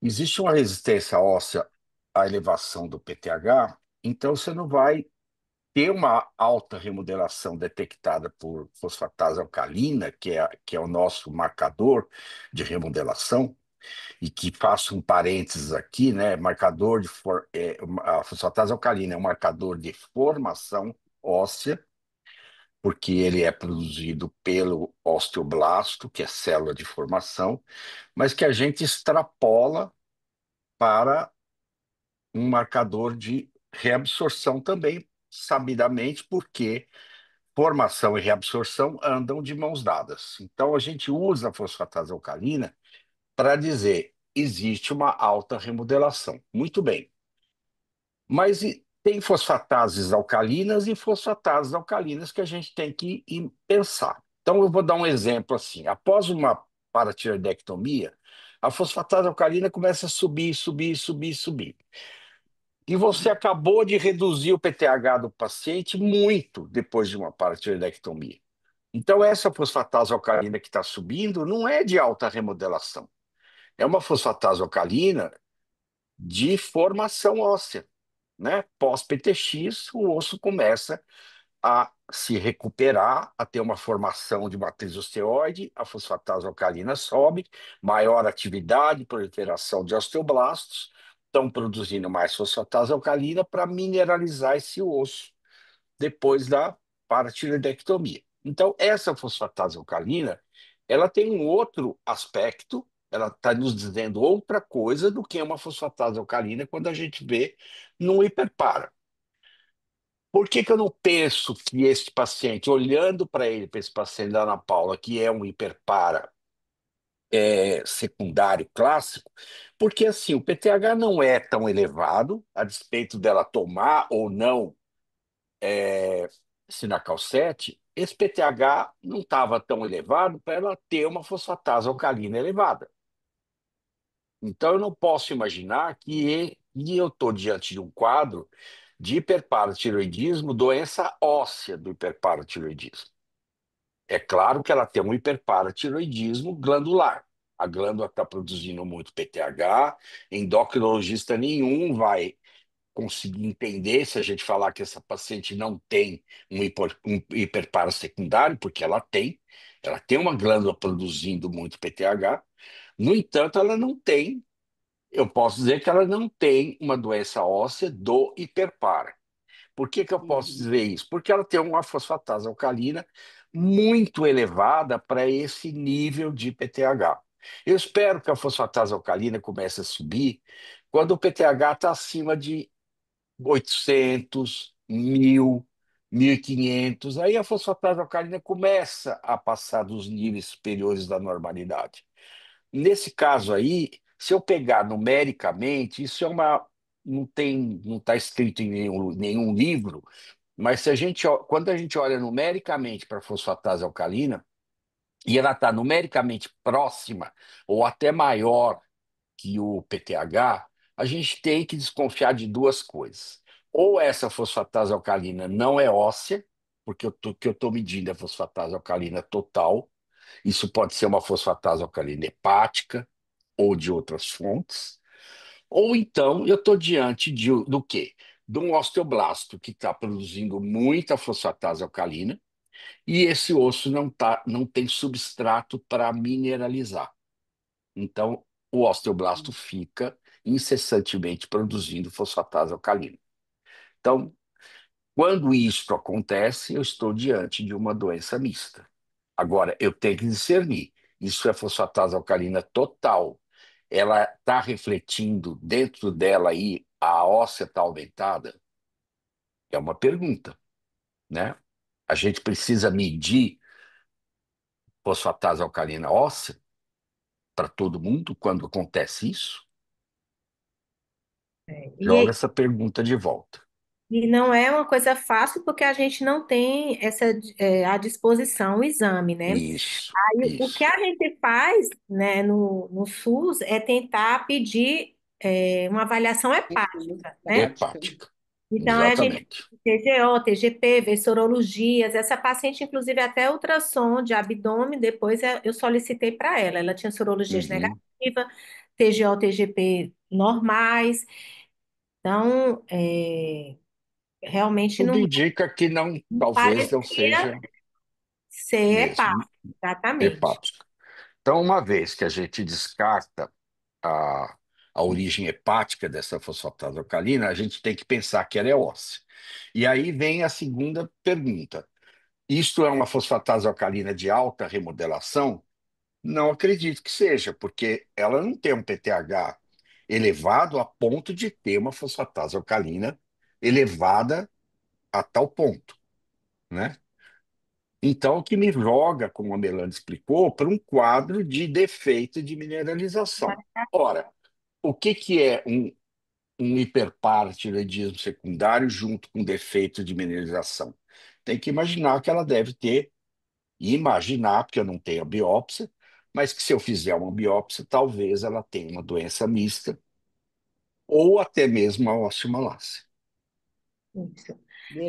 Existe uma resistência óssea à elevação do PTH, então você não vai ter uma alta remodelação detectada por fosfatase alcalina, que é o nosso marcador de remodelação, e que faço um parênteses aqui, né? Marcador a fosfatase alcalina é um marcador de formação óssea, porque ele é produzido pelo osteoblasto, que é célula de formação, mas que a gente extrapola para um marcador de reabsorção também, sabidamente, porque formação e reabsorção andam de mãos dadas. Então, a gente usa a fosfatase alcalina para dizer existe uma alta remodelação. Muito bem. Mas tem fosfatases alcalinas e fosfatases alcalinas que a gente tem que pensar. Então, eu vou dar um exemplo assim. Após uma paratiroidectomia, a fosfatase alcalina começa a subir, subir, subir, subir. E você acabou de reduzir o PTH do paciente muito depois de uma paratiroidectomia. Então, essa fosfatase alcalina que está subindo não é de alta remodelação. É uma fosfatase alcalina de formação óssea, né? Pós-PTX, o osso começa a se recuperar, a ter uma formação de matriz osteoide, a fosfatase alcalina sobe, maior atividade, proliferação de osteoblastos, estão produzindo mais fosfatase alcalina para mineralizar esse osso depois da paratiroidectomia. Então, essa fosfatase alcalina, ela tem um outro aspecto, ela está nos dizendo outra coisa do que uma fosfatase alcalina quando a gente vê no hiperpara. Por que que eu não penso que esse paciente, olhando para ele, para esse paciente da Ana Paula, que é um hiperpara secundário clássico, porque assim, o PTH não é tão elevado, a despeito dela tomar ou não Sinacal 7, esse PTH não estava tão elevado para ela ter uma fosfatase alcalina elevada. Então, eu não posso imaginar que eu estou diante de um quadro de hiperparatiroidismo, doença óssea do hiperparatiroidismo. É claro que ela tem um hiperparatiroidismo glandular. A glândula está produzindo muito PTH, endocrinologista nenhum vai conseguir entender se a gente falar que essa paciente não tem um hiperparo secundário, porque ela tem uma glândula produzindo muito PTH. No entanto, ela não tem, eu posso dizer que ela não tem uma doença óssea do hiperpara. Por que que eu posso Uhum. dizer isso? Porque ela tem uma fosfatase alcalina muito elevada para esse nível de PTH. Eu espero que a fosfatase alcalina comece a subir quando o PTH está acima de 800, 1000, 1500. Aí a fosfatase alcalina começa a passar dos níveis superiores da normalidade. Nesse caso aí, se eu pegar numericamente, isso é uma. Não está escrito em nenhum livro, mas se a gente, quando a gente olha numericamente para a fosfatase alcalina, e ela está numericamente próxima ou até maior que o PTH, a gente tem que desconfiar de duas coisas. Ou essa fosfatase alcalina não é óssea, porque o que eu estou medindo é fosfatase alcalina total. Isso pode ser uma fosfatase alcalina hepática ou de outras fontes. Ou então eu estou diante do quê? De um osteoblasto que está produzindo muita fosfatase alcalina e esse osso não tem substrato para mineralizar. Então, o osteoblasto fica incessantemente produzindo fosfatase alcalina. Então, quando isso acontece, eu estou diante de uma doença mista. Agora, eu tenho que discernir. Isso é fosfatase alcalina total. Ela está refletindo dentro dela aí, a óssea está aumentada? É uma pergunta, né? A gente precisa medir fosfatase alcalina óssea para todo mundo quando acontece isso? Joga E, essa pergunta de volta. e não é uma coisa fácil porque a gente não tem à disposição o exame, né? Isso, O que isso. a gente faz, né, no SUS é tentar pedir uma avaliação Ensino hepática, né? prática. Hepática. Então, a gente Exatamente. TGO, TGP, ver sorologias. Essa paciente, inclusive, até ultrassom de abdômen, depois eu solicitei para ela. Ela tinha sorologias Uhum. negativas, TGO, TGP normais. Então, realmente Tudo não indica que não, talvez não parecia seja ser mesmo hepático, exatamente. hepática. Então, uma vez que a gente descarta a, a origem hepática dessa fosfatase alcalina, a gente tem que pensar que ela é óssea. E aí vem a segunda pergunta. Isto é uma fosfatase alcalina de alta remodelação? Não acredito que seja, porque ela não tem um PTH elevado a ponto de ter uma fosfatase alcalina elevada a tal ponto, né? Então, o que me joga, como a Melanie explicou, para um quadro de defeito de mineralização. Ora, o que que é um hiperparatiroidismo secundário junto com defeito de mineralização? Tem que imaginar que ela deve ter, e imaginar, porque eu não tenho a biópsia, mas que se eu fizer uma biópsia, talvez ela tenha uma doença mista ou até mesmo a osteomalácia. Isso.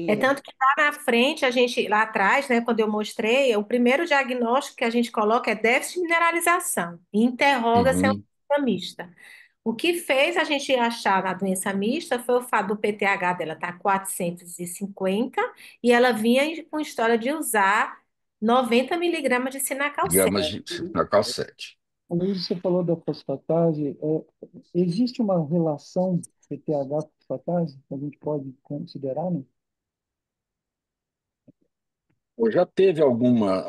É Beleza. tanto que lá na frente, a gente, lá atrás, né, quando eu mostrei, o primeiro diagnóstico que a gente coloca é déficit de mineralização e interroga se é uma Uhum. doença mista. O que fez a gente achar a doença mista foi o fato do PTH dela estar 450 e ela vinha com história de usar 90 miligramas de sinacalcete. Gramas de Cinacol 7. Luiz, você falou da fosfatase. Existe uma relação PTH-fosfatase que a gente pode considerar, né? Ou já teve algumas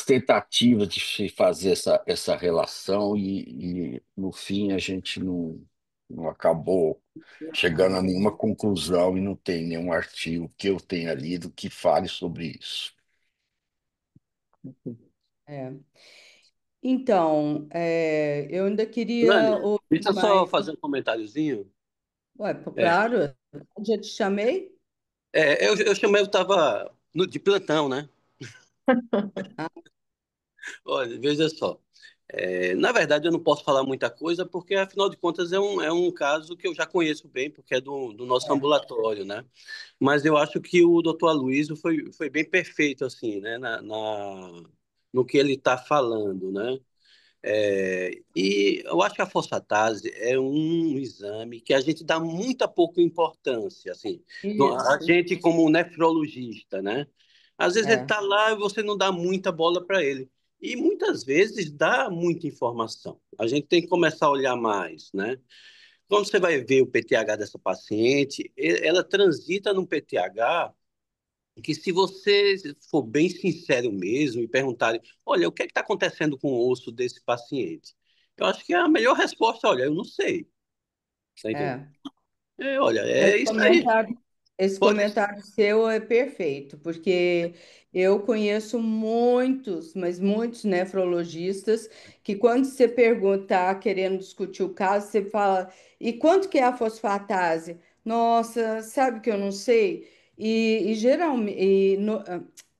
tentativas de se fazer essa relação no fim, a gente não acabou chegando a nenhuma conclusão e não tem nenhum artigo que eu tenha lido que fale sobre isso. É. Então, eu ainda queria Nani, ouvir deixa eu só mais. fazer um comentáriozinho. Ué, É, claro, já te chamei? eu chamei, eu estava de plantão, né? Olha, veja só. Na verdade, eu não posso falar muita coisa, porque, afinal de contas, é um caso que eu já conheço bem, porque é do nosso É, ambulatório, né? Mas eu acho que o doutor Aloysio foi bem perfeito, assim, né? No que ele está falando, né? E eu acho que a fosfatase é um exame que a gente dá muita pouca importância, assim, a isso. gente como nefrologista, né? Às vezes ele É, está lá e você não dá muita bola para ele. E muitas vezes dá muita informação. A gente tem que começar a olhar mais, né? Quando você vai ver o PTH dessa paciente, ela transita num PTH que, se você for bem sincero mesmo e perguntarem, olha, o que é que está acontecendo com o osso desse paciente? Eu acho que a melhor resposta, olha, eu não sei. Tá entendendo? é. Olha, Esse é isso aí. comentário, esse Pode. comentário seu é perfeito, porque eu conheço muitos, mas muitos nefrologistas que, quando você perguntar, querendo discutir o caso, você fala: e quanto que é a fosfatase? Nossa, sabe que eu não sei? E geralmente,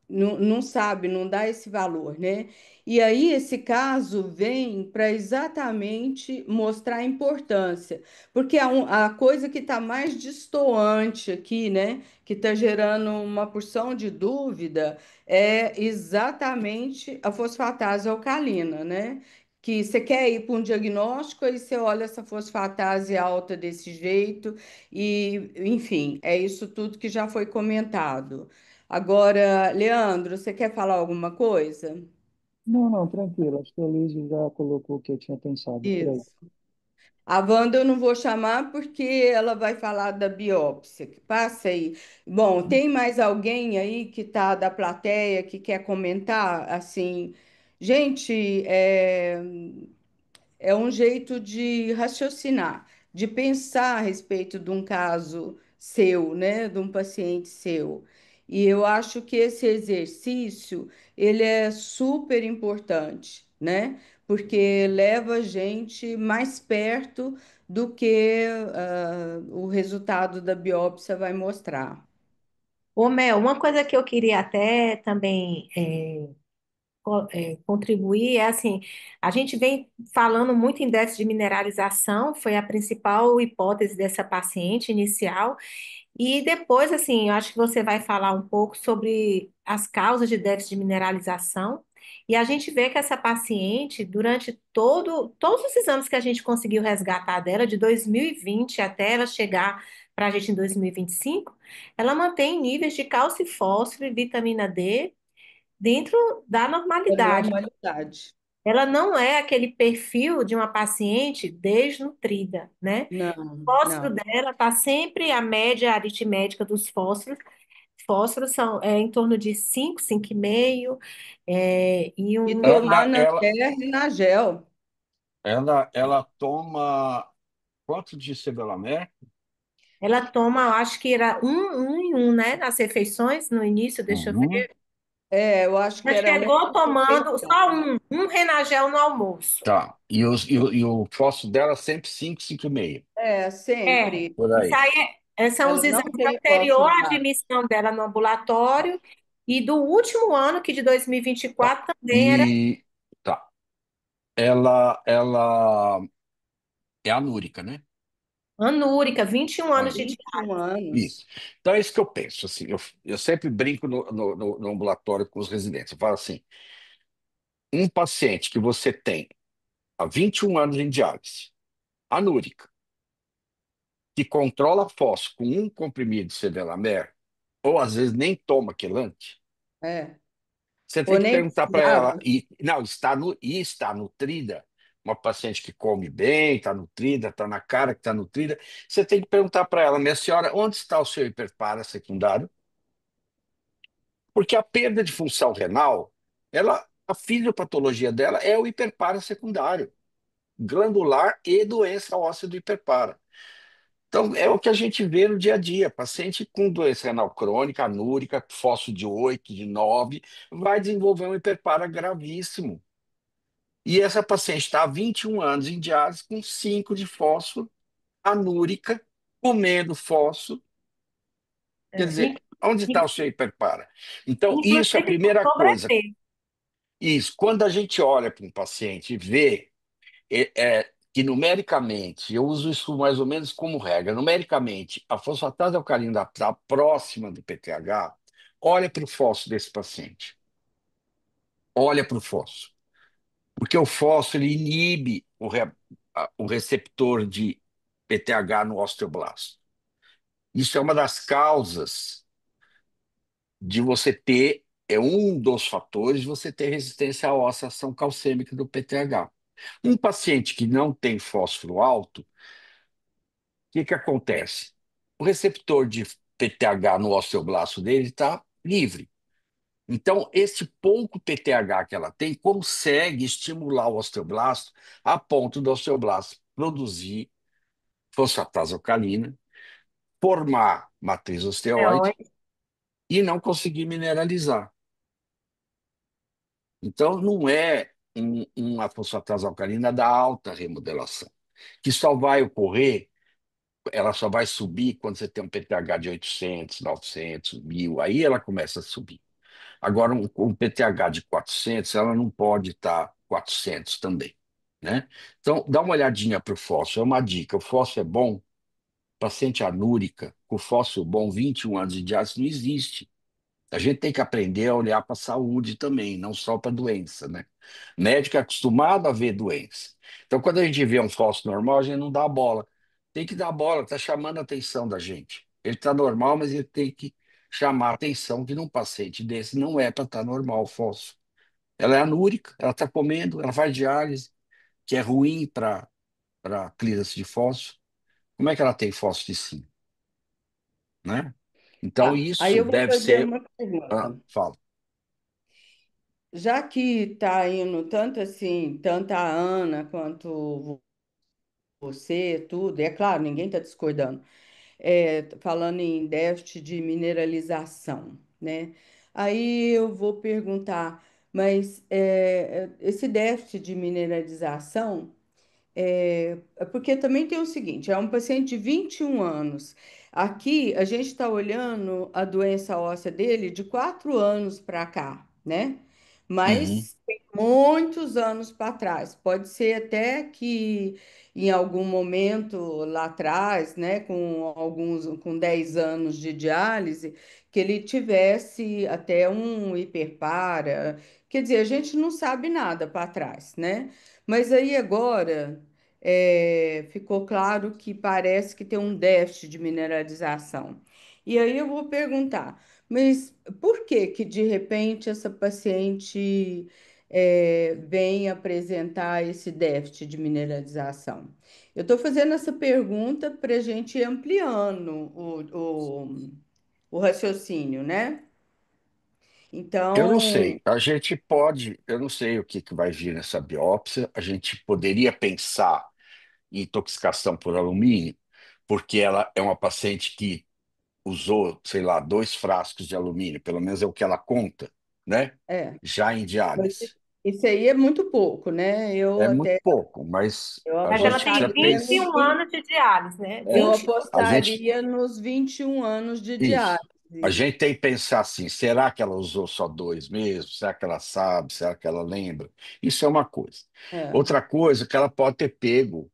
não sabe, não dá esse valor, né? E aí esse caso vem para exatamente mostrar a importância, porque a coisa que está mais destoante aqui, né, que está gerando uma porção de dúvida, é exatamente a fosfatase alcalina, né? Que você quer ir para um diagnóstico, aí você olha essa fosfatase alta desse jeito, e, enfim, é isso tudo que já foi comentado. Agora, Leandro, você quer falar alguma coisa? Não, não, tranquilo. Acho que a Liz já colocou o que eu tinha pensado por aí. Isso. A Wanda eu não vou chamar porque ela vai falar da biópsia. Passa aí. Bom, tem mais alguém aí que tá da plateia que quer comentar? Assim, gente, é um jeito de raciocinar, de pensar a respeito de um caso seu, né, de um paciente seu. E eu acho que esse exercício, ele é super importante, né? Porque leva a gente mais perto do que o resultado da biópsia vai mostrar. Ô, Mel, uma coisa que eu queria até também contribuir é assim, a gente vem falando muito em déficit de mineralização, foi a principal hipótese dessa paciente inicial, e depois, assim, eu acho que você vai falar um pouco sobre as causas de déficit de mineralização, e a gente vê que essa paciente, durante todos os exames que a gente conseguiu resgatar dela, de 2020 até ela chegar para a gente em 2025, ela mantém níveis de cálcio e fósforo e vitamina D dentro da É normalidade. normalidade. Ela não é aquele perfil de uma paciente desnutrida, né? O Não, fósforo não. dela está sempre a média aritmética dos fósforos. Fósforos são em torno de 5, 5,5, e E um. Ela, tomando ela, até Rinagel. ela toma quanto de Sebelamé? Ela toma, eu acho que era um em um, né? Nas refeições, no início, deixa eu Uhum. ver. É, eu acho que Ela era um chegou por tomando só refeição. um Renagel no almoço. Tá. E o fósforo dela sempre 5, 5,5. É, É, sempre. Por isso aí. aí são Ela os não exames tem anterior fósforo à baixo. admissão dela no ambulatório e do último ano, que de Tá. 2024 também era E tá. Ela é anúrica, né? anúrica, 21 anos de Anúrica. 21 anos. Isso. Então é isso que eu penso. Assim, eu sempre brinco no ambulatório com os residentes. Eu falo assim: um paciente que você tem há 21 anos em diálise, anúrica, que controla fósforo com um comprimido de Sevelamer, ou às vezes nem toma quelante, É. você tem Ou que nem perguntar para ela, precisava. não, está nutrida, uma paciente que come bem, está nutrida, está na cara que está nutrida, você tem que perguntar para ela, minha senhora, onde está o seu hiperpara secundário? Porque a perda de função renal, a fisiopatologia dela é o hiperpara secundário, glandular e doença óssea do hiperpara. Então, é o que a gente vê no dia a dia. Paciente com doença renal crônica, anúrica, fósforo de 8, de 9, vai desenvolver um hiperpara gravíssimo. E essa paciente está há 21 anos em diálise com 5 de fósforo, anúrica, comendo fósforo. Quer é, dizer, onde está o seu hiperpara? Então, isso é a inclusive com primeira coisa. sobrepeso. Isso, quando a gente olha para um paciente e vê que numericamente, eu uso isso mais ou menos como regra, numericamente, a fosfatase alcalina está próxima do PTH, olha para o fósforo desse paciente. Olha para o fósforo. Porque o fósforo ele inibe o receptor de PTH no osteoblasto. Isso é uma das causas de você ter, é um dos fatores de você ter resistência à óssea, ação calcêmica do PTH. Um paciente que não tem fósforo alto, o que que acontece? O receptor de PTH no osteoblasto dele está livre. Então, esse pouco PTH que ela tem consegue estimular o osteoblasto a ponto do osteoblasto produzir fosfatase alcalina, formar matriz É, ó, osteoide e não conseguir mineralizar. Então, não é uma fosfatase alcalina da alta remodelação, que só vai ocorrer, ela só vai subir quando você tem um PTH de 800, 900, 1.000, aí ela começa a subir. Agora, um PTH de 400, ela não pode estar 400 também, né? Então, dá uma olhadinha para o fósforo. É uma dica: o fósforo é bom, paciente anúrica, com fósforo bom, 21 anos de diálise não existe. A gente tem que aprender a olhar para a saúde também, não só para a doença, né? Médico é acostumado a ver doença. Então, quando a gente vê um fósforo normal, a gente não dá bola. Tem que dar bola, está chamando a atenção da gente. Ele está normal, mas ele tem que chamar a atenção que num paciente desse não é para estar normal o fósforo. Ela é anúrica, ela está comendo, ela faz diálise, que é ruim para clearance de fósforo. Como é que ela tem fósforo de 5, né? Então, Tá, aí isso eu vou deve fazer ser. uma Ah, pergunta. fala. Já que está indo tanto assim, tanto a Ana quanto você, tudo, e é claro, ninguém está discordando, falando em déficit de mineralização, né? Aí eu vou perguntar, mas esse déficit de mineralização. Porque também tem o seguinte, é um paciente de 21 anos. Aqui a gente está olhando a doença óssea dele de 4 anos para cá, né? Uhum. Mas tem muitos anos para trás. Pode ser até que em algum momento lá atrás, né, com 10 anos de diálise, que ele tivesse até um hiperpara. Quer dizer, a gente não sabe nada para trás, né? Mas aí agora ficou claro que parece que tem um déficit de mineralização. E aí eu vou perguntar, mas por que que de repente essa paciente vem apresentar esse déficit de mineralização? Eu estou fazendo essa pergunta para a gente ir ampliando o raciocínio, né? Eu não Então, sei. A gente pode, eu não sei o que que vai vir nessa biópsia. A gente poderia pensar em intoxicação por alumínio, porque ela é uma paciente que usou, sei lá, 2 frascos de alumínio, pelo menos é o que ela conta, né? é, Já em mas diálise. isso aí é muito pouco, né? É muito pouco, mas Eu a Mas ela gente tem precisa apostaria vinte e pensar. nos um anos de diálise, né? Eu A gente, apostaria nos 21 anos de isso. A diálise. gente tem que pensar assim: será que ela usou só 2 mesmo? Será que ela sabe? Será que ela lembra? Isso é uma coisa. É. Outra coisa é que ela pode ter pego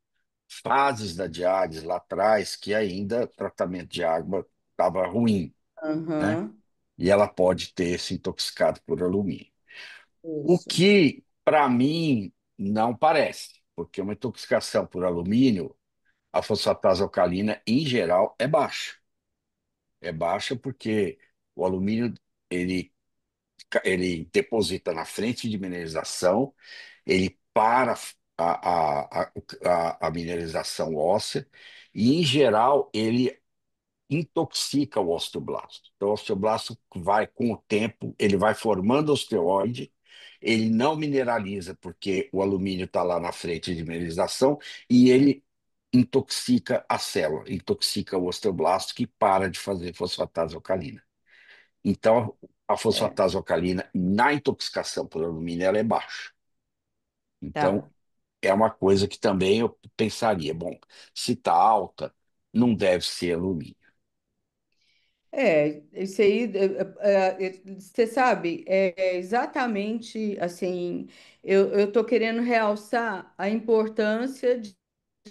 fases da diálise lá atrás que ainda o tratamento de água estava ruim, né? Aham, E ela pode ter se intoxicado por alumínio. O isso. que, para mim, não parece, porque uma intoxicação por alumínio, a fosfatase alcalina, em geral, é baixa. É baixa porque o alumínio, ele, ele deposita na frente de mineralização, ele para a mineralização óssea e, em geral, ele intoxica o osteoblasto. Então, o osteoblasto vai, com o tempo, ele vai formando osteoide, ele não mineraliza porque o alumínio está lá na frente de mineralização e ele intoxica a célula, intoxica o osteoblasto que para de fazer fosfatase alcalina. Então, a É, fosfatase alcalina na intoxicação por alumínio ela é baixa. Então, tá. é uma coisa que também eu pensaria, bom, se está alta, não deve ser alumínio. Isso aí, você sabe, é exatamente assim. Eu estou querendo realçar a importância de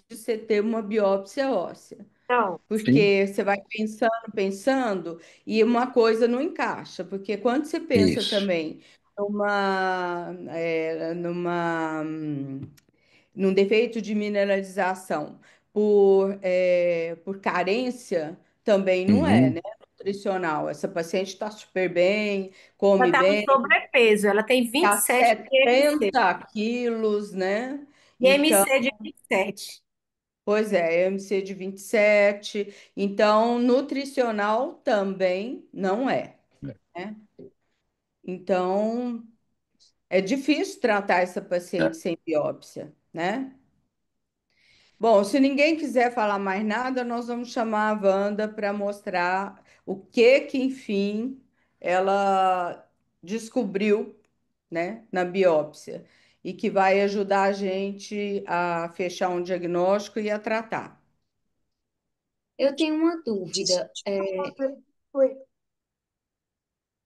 você ter uma biópsia óssea. Então, Sim, Porque você vai pensando, pensando, e uma coisa não encaixa. Porque quando você pensa isso. também num defeito de mineralização por carência, também não é, Uhum. né? Nutricional. Essa paciente está super bem, ela come está com bem, sobrepeso, ela tem vinte e está sete de IMC. 70 quilos, né? Então, IMC de 27. pois é, MC de 27. Então, nutricional também não é, né? Então, é difícil tratar essa É. paciente sem biópsia, né? Bom, se ninguém quiser falar mais nada, nós vamos chamar a Wanda para mostrar o que, enfim, ela descobriu, né, na biópsia e que vai ajudar a gente a fechar um diagnóstico e a tratar. Eu tenho uma dúvida. Oi.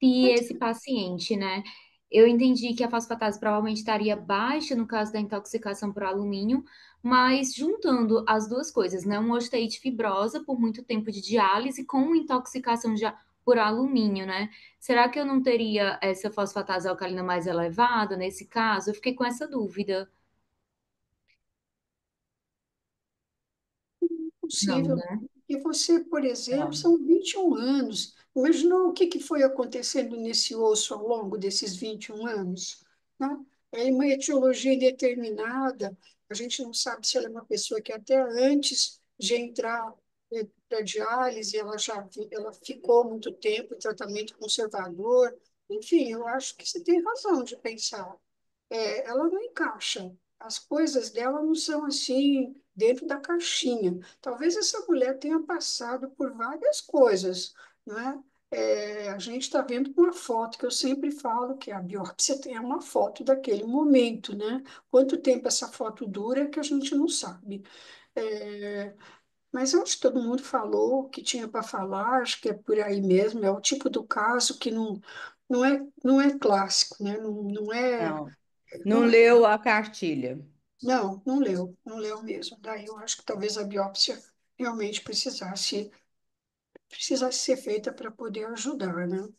vi esse paciente, né? Eu entendi que a fosfatase provavelmente estaria baixa no caso da intoxicação por alumínio, mas juntando as duas coisas, né? Uma osteite fibrosa por muito tempo de diálise com intoxicação por alumínio, né? Será que eu não teria essa fosfatase alcalina mais elevada nesse caso? Eu fiquei com essa dúvida. Não, Possível. né? E você, por exemplo, Não. são 21 anos. Imaginou o que que foi acontecendo nesse osso ao longo desses 21 anos? Né? É uma etiologia indeterminada. A gente não sabe se ela é uma pessoa que até antes de entrar para diálise, ela ficou muito tempo em tratamento conservador. Enfim, eu acho que você tem razão de pensar. Ela não encaixa. As coisas dela não são assim, dentro da caixinha. Talvez essa mulher tenha passado por várias coisas, não é? A gente está vendo uma foto que eu sempre falo que a biópsia é uma foto daquele momento, né? Quanto tempo essa foto dura é que a gente não sabe. É, mas eu acho que todo mundo falou o que tinha para falar, acho que é por aí mesmo. É o tipo do caso que não é clássico, né? Não é. Não. Não Não, leu a cartilha. não leu mesmo. Daí eu acho que talvez a biópsia realmente precisasse ser feita para poder ajudar, né?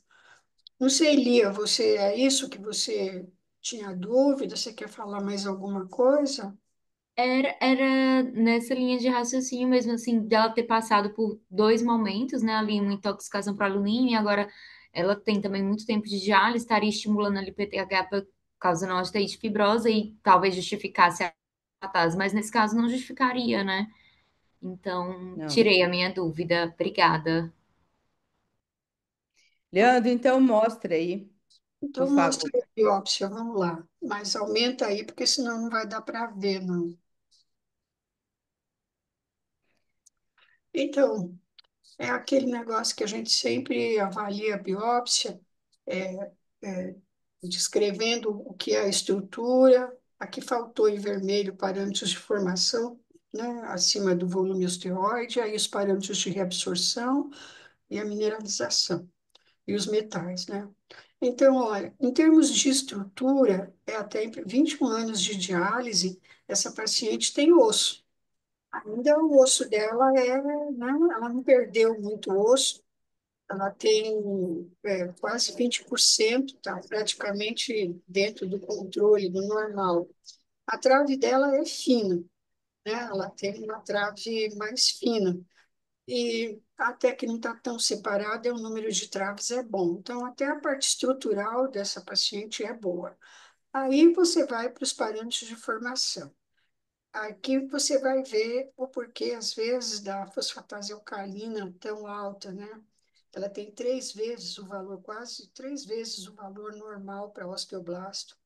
Não sei, Lia, é isso que você tinha dúvida? Você quer falar mais alguma coisa? Era nessa linha de raciocínio mesmo, assim, dela ter passado por dois momentos, né, ali uma intoxicação por alumínio, e agora ela tem também muito tempo de diálise, estaria estimulando ali PTH causando uma osteite fibrosa e talvez justificasse a catarse, mas nesse caso não justificaria, né? Então, Não. tirei a minha dúvida. Obrigada. Leandro, então mostra aí, por Então, mostra favor. a biópsia, vamos lá. Mas aumenta aí, porque senão não vai dar para ver, não. Então, é aquele negócio que a gente sempre avalia a biópsia, é, é, descrevendo o que é a estrutura. Aqui faltou em vermelho parâmetros de formação, né, acima do volume osteoide, aí os parâmetros de reabsorção e a mineralização, e os metais, né? Então, olha, em termos de estrutura, até 21 anos de diálise, essa paciente tem osso. Ainda o osso dela né, ela não perdeu muito osso, ela tem quase 20%, tá praticamente dentro do controle, do normal. A trave dela é fina, né? Ela tem uma trave mais fina. E até que não está tão separada, o número de traves é bom. Então, até a parte estrutural dessa paciente é boa. Aí você vai para os parâmetros de formação. Aqui você vai ver o porquê, às vezes, da fosfatase alcalina tão alta, né? Ela tem 3 vezes o valor, quase 3 vezes o valor normal para osteoblasto.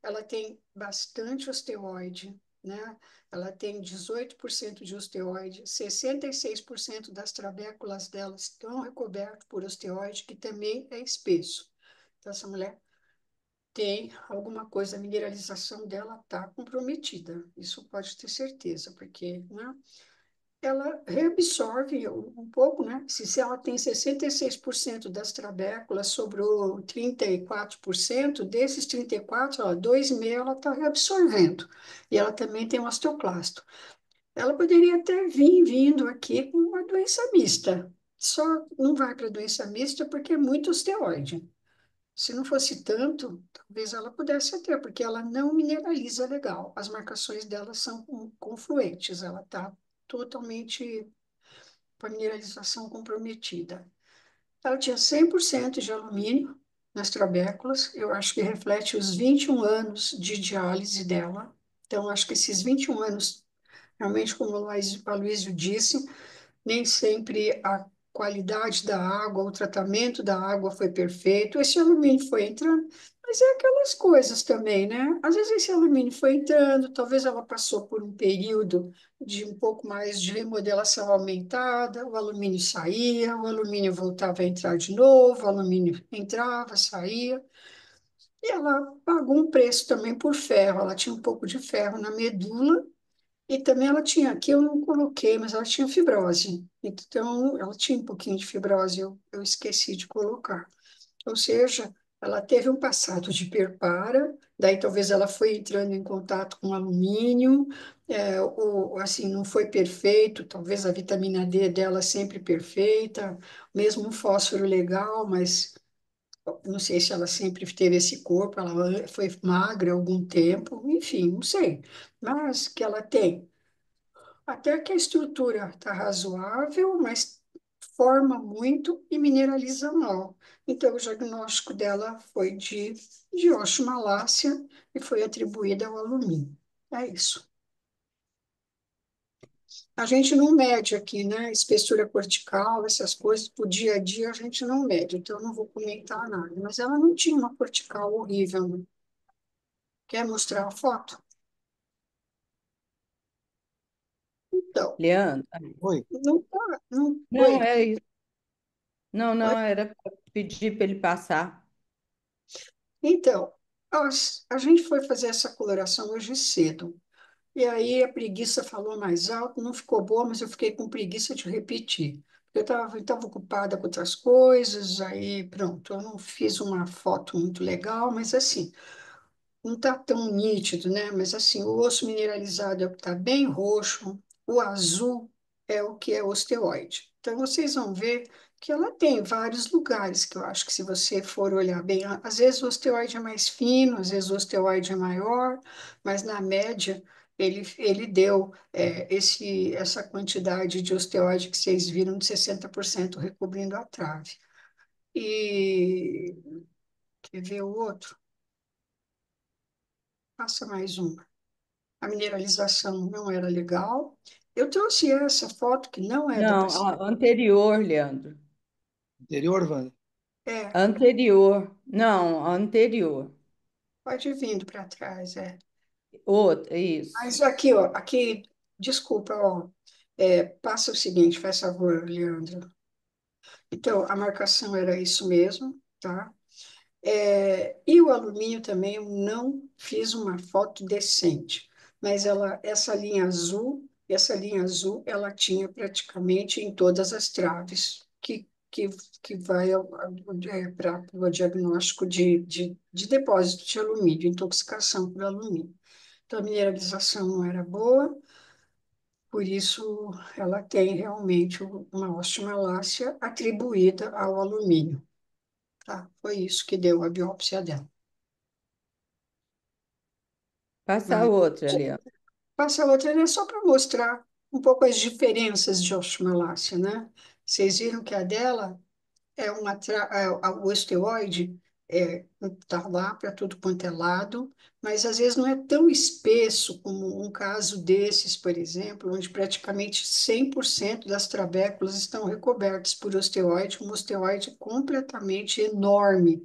Ela tem bastante osteoide, né? Ela tem 18% de osteoide, 66% das trabéculas dela estão recobertas por osteoide, que também é espesso. Então, essa mulher tem alguma coisa, a mineralização dela está comprometida, isso pode ter certeza, porque, né, ela reabsorve um pouco, né? Se ela tem 66% das trabéculas, sobrou 34%, desses 34%, ó, 2,5% ela está reabsorvendo. E ela também tem um osteoclasto. Ela poderia ter vindo aqui com uma doença mista. Só não vai para doença mista porque é muito osteoide. Se não fosse tanto, talvez ela pudesse ter, porque ela não mineraliza legal. As marcações dela são confluentes, ela está totalmente com a mineralização comprometida. Ela tinha 100% de alumínio nas trabéculas, eu acho que reflete os 21 anos de diálise dela. Então, acho que esses 21 anos, realmente, como o Aloysio disse, nem sempre a qualidade da água, o tratamento da água foi perfeito, esse alumínio foi entrando, mas é aquelas coisas também, né? Às vezes esse alumínio foi entrando, talvez ela passou por um período de um pouco mais de remodelação aumentada, o alumínio saía, o alumínio voltava a entrar de novo, o alumínio entrava, saía, e ela pagou um preço também por ferro, ela tinha um pouco de ferro na medula, e também ela tinha, aqui eu não coloquei, mas ela tinha fibrose. Então, ela tinha um pouquinho de fibrose, eu esqueci de colocar. Ou seja, ela teve um passado de perpara, daí talvez ela foi entrando em contato com alumínio, ou assim, não foi perfeito, talvez a vitamina D dela sempre perfeita, mesmo um fósforo legal, mas não sei se ela sempre teve esse corpo, ela foi magra algum tempo, enfim, não sei. Mas que ela tem. Até que a estrutura está razoável, mas forma muito e mineraliza mal. Então, o diagnóstico dela foi de osteomalácia e foi atribuída ao alumínio. É isso. A gente não mede aqui, né? Espessura cortical, essas coisas, pro dia a dia a gente não mede, então eu não vou comentar nada. Mas ela não tinha uma cortical horrível, né? Quer mostrar a foto? Então, Leandro? Oi. não tá, não, Não, oi, é isso. Não, oi. não, era para pedir para ele passar. Então, a gente foi fazer essa coloração hoje cedo. E aí a preguiça falou mais alto, não ficou boa, mas eu fiquei com preguiça de repetir. Eu estava ocupada com outras coisas, aí pronto, eu não fiz uma foto muito legal, mas assim, não está tão nítido, né? Mas assim, o osso mineralizado é o que está bem roxo, o azul é o que é osteoide. Então vocês vão ver que ela tem vários lugares que eu acho que se você for olhar bem, às vezes o osteoide é mais fino, às vezes o osteoide é maior, mas na média ele deu essa quantidade de osteoide que vocês viram de 60% recobrindo a trave. E quer ver o outro? Passa mais um. A mineralização não era legal. Eu trouxe essa foto que não é da Não, paciente. a anterior, Leandro. Interior, Wanda? É, Anterior. Não, a anterior. pode ir vindo para trás, é. Outra, isso. Mas aqui, ó, aqui, desculpa, ó, passa o seguinte, faz favor, Leandro. Então, a marcação era isso mesmo, tá? E o alumínio também eu não fiz uma foto decente, mas essa linha azul, ela tinha praticamente em todas as traves que vai para o diagnóstico de depósito de alumínio, intoxicação por alumínio. Então, a mineralização não era boa, por isso ela tem realmente uma osteomalácia atribuída ao alumínio, tá? Foi isso que deu a biópsia dela. Passa a Mas outra, Leandro. passa a outra, né? Só para mostrar um pouco as diferenças de osteomalácia, né? Vocês viram que a dela o esteroide tá lá para tudo quanto é lado, mas às vezes não é tão espesso como um caso desses, por exemplo, onde praticamente 100% das trabéculas estão recobertas por osteoide, um osteoide completamente enorme,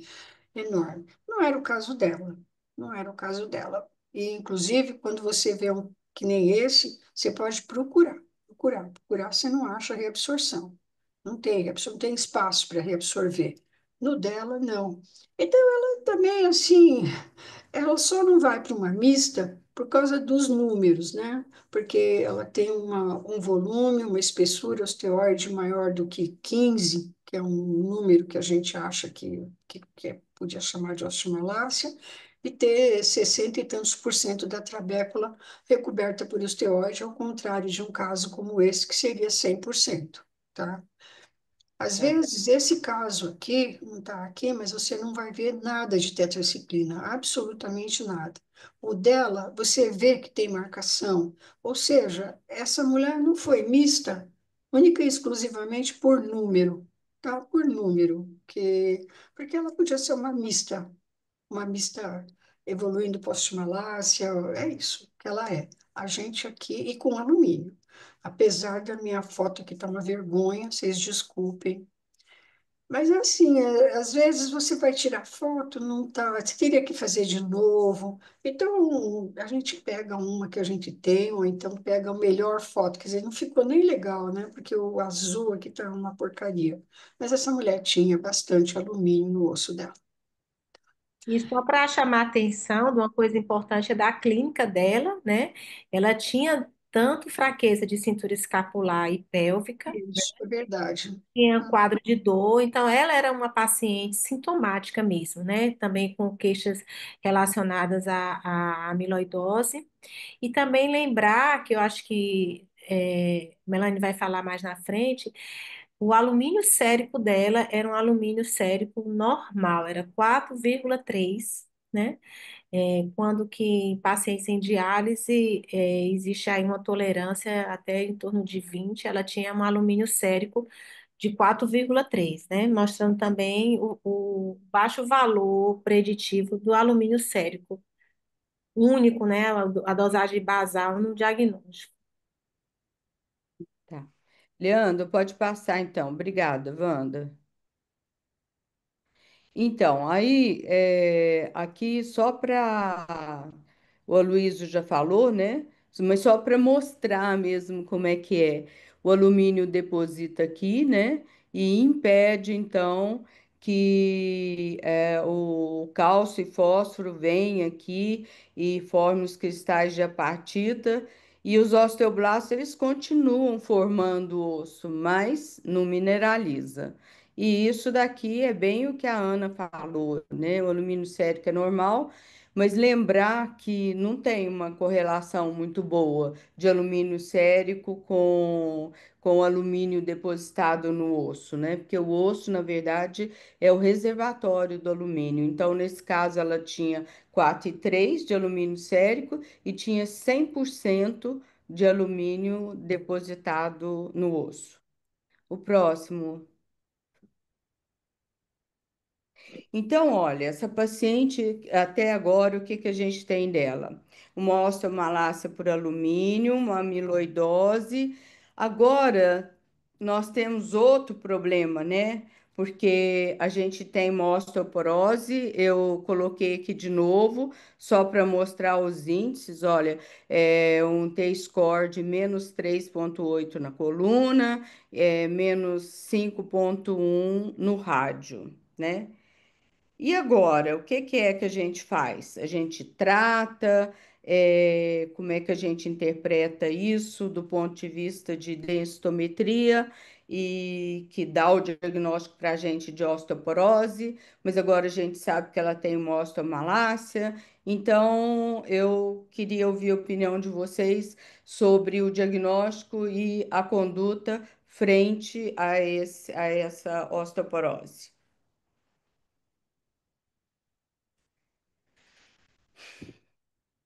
enorme. Não era o caso dela, não era o caso dela. E, inclusive, quando você vê um que nem esse, você pode procurar, você não acha reabsorção. Não tem, não tem espaço para reabsorver. No dela, não. Então, ela também, assim, ela só não vai para uma mista por causa dos números, né? Porque ela tem um volume, uma espessura osteoide maior do que 15, que é um número que a gente acha podia chamar de osteomalácia, e ter 60 e tantos por cento da trabécula recoberta por osteoide, ao contrário de um caso como esse, que seria 100%, tá? Às Tá. vezes, esse caso aqui, não está aqui, mas você não vai ver nada de tetraciclina, absolutamente nada. O dela, você vê que tem marcação, ou seja, essa mulher não foi mista, única e exclusivamente por número, tá? Por número, porque ela podia ser uma mista evoluindo pós-malácia, é isso que ela é. A gente aqui e com alumínio. Apesar da minha foto aqui tá uma vergonha, vocês desculpem, mas é assim, às vezes você vai tirar foto, não tá, você teria que fazer de novo. Então, a gente pega uma que a gente tem, ou então pega a melhor foto, quer dizer, não ficou nem legal, né? Porque o azul aqui tá uma porcaria. Mas essa mulher tinha bastante alumínio no osso dela. E só para chamar a atenção de uma coisa importante da clínica dela, né? Ela tinha tanto fraqueza de cintura escapular e pélvica, Isso é verdade. tinha quadro de dor, então ela era uma paciente sintomática mesmo, né? Também com queixas relacionadas à amiloidose. E também lembrar, que eu acho que Melanie vai falar mais na frente, o alumínio sérico dela era um alumínio sérico normal, era 4,3, né? Quando que em pacientes em diálise existe aí uma tolerância até em torno de 20, ela tinha um alumínio sérico de 4,3, né? Mostrando também o baixo valor preditivo do alumínio sérico, único, né? A dosagem basal no diagnóstico. Tá. Leandro, pode passar então. Obrigada, Wanda. Então, aí, aqui só para. O Aloysio já falou, né? Mas só para mostrar mesmo como é que é. O alumínio deposita aqui, né? E impede, então, que o cálcio e fósforo venham aqui e formem os cristais de apatita. E os osteoblastos, eles continuam formando osso, mas não mineraliza. E isso daqui é bem o que a Ana falou, né? O alumínio sérico é normal, mas lembrar que não tem uma correlação muito boa de alumínio sérico com alumínio depositado no osso, né? Porque o osso, na verdade, é o reservatório do alumínio. Então, nesse caso, ela tinha 4,3 de alumínio sérico e tinha 100% de alumínio depositado no osso. O próximo. Então, olha, essa paciente, até agora, o que que a gente tem dela? Uma osteomalácia por alumínio, uma amiloidose. Agora, nós temos outro problema, né? Porque a gente tem uma osteoporose, eu coloquei aqui de novo, só para mostrar os índices. Olha, um T-score de -3,8 na coluna, -5,1 no rádio, né? E agora, o que que é que a gente faz? A gente trata, como é que a gente interpreta isso do ponto de vista de densitometria e que dá o diagnóstico para a gente de osteoporose, mas agora a gente sabe que ela tem uma osteomalácia, então eu queria ouvir a opinião de vocês sobre o diagnóstico e a conduta frente a essa osteoporose.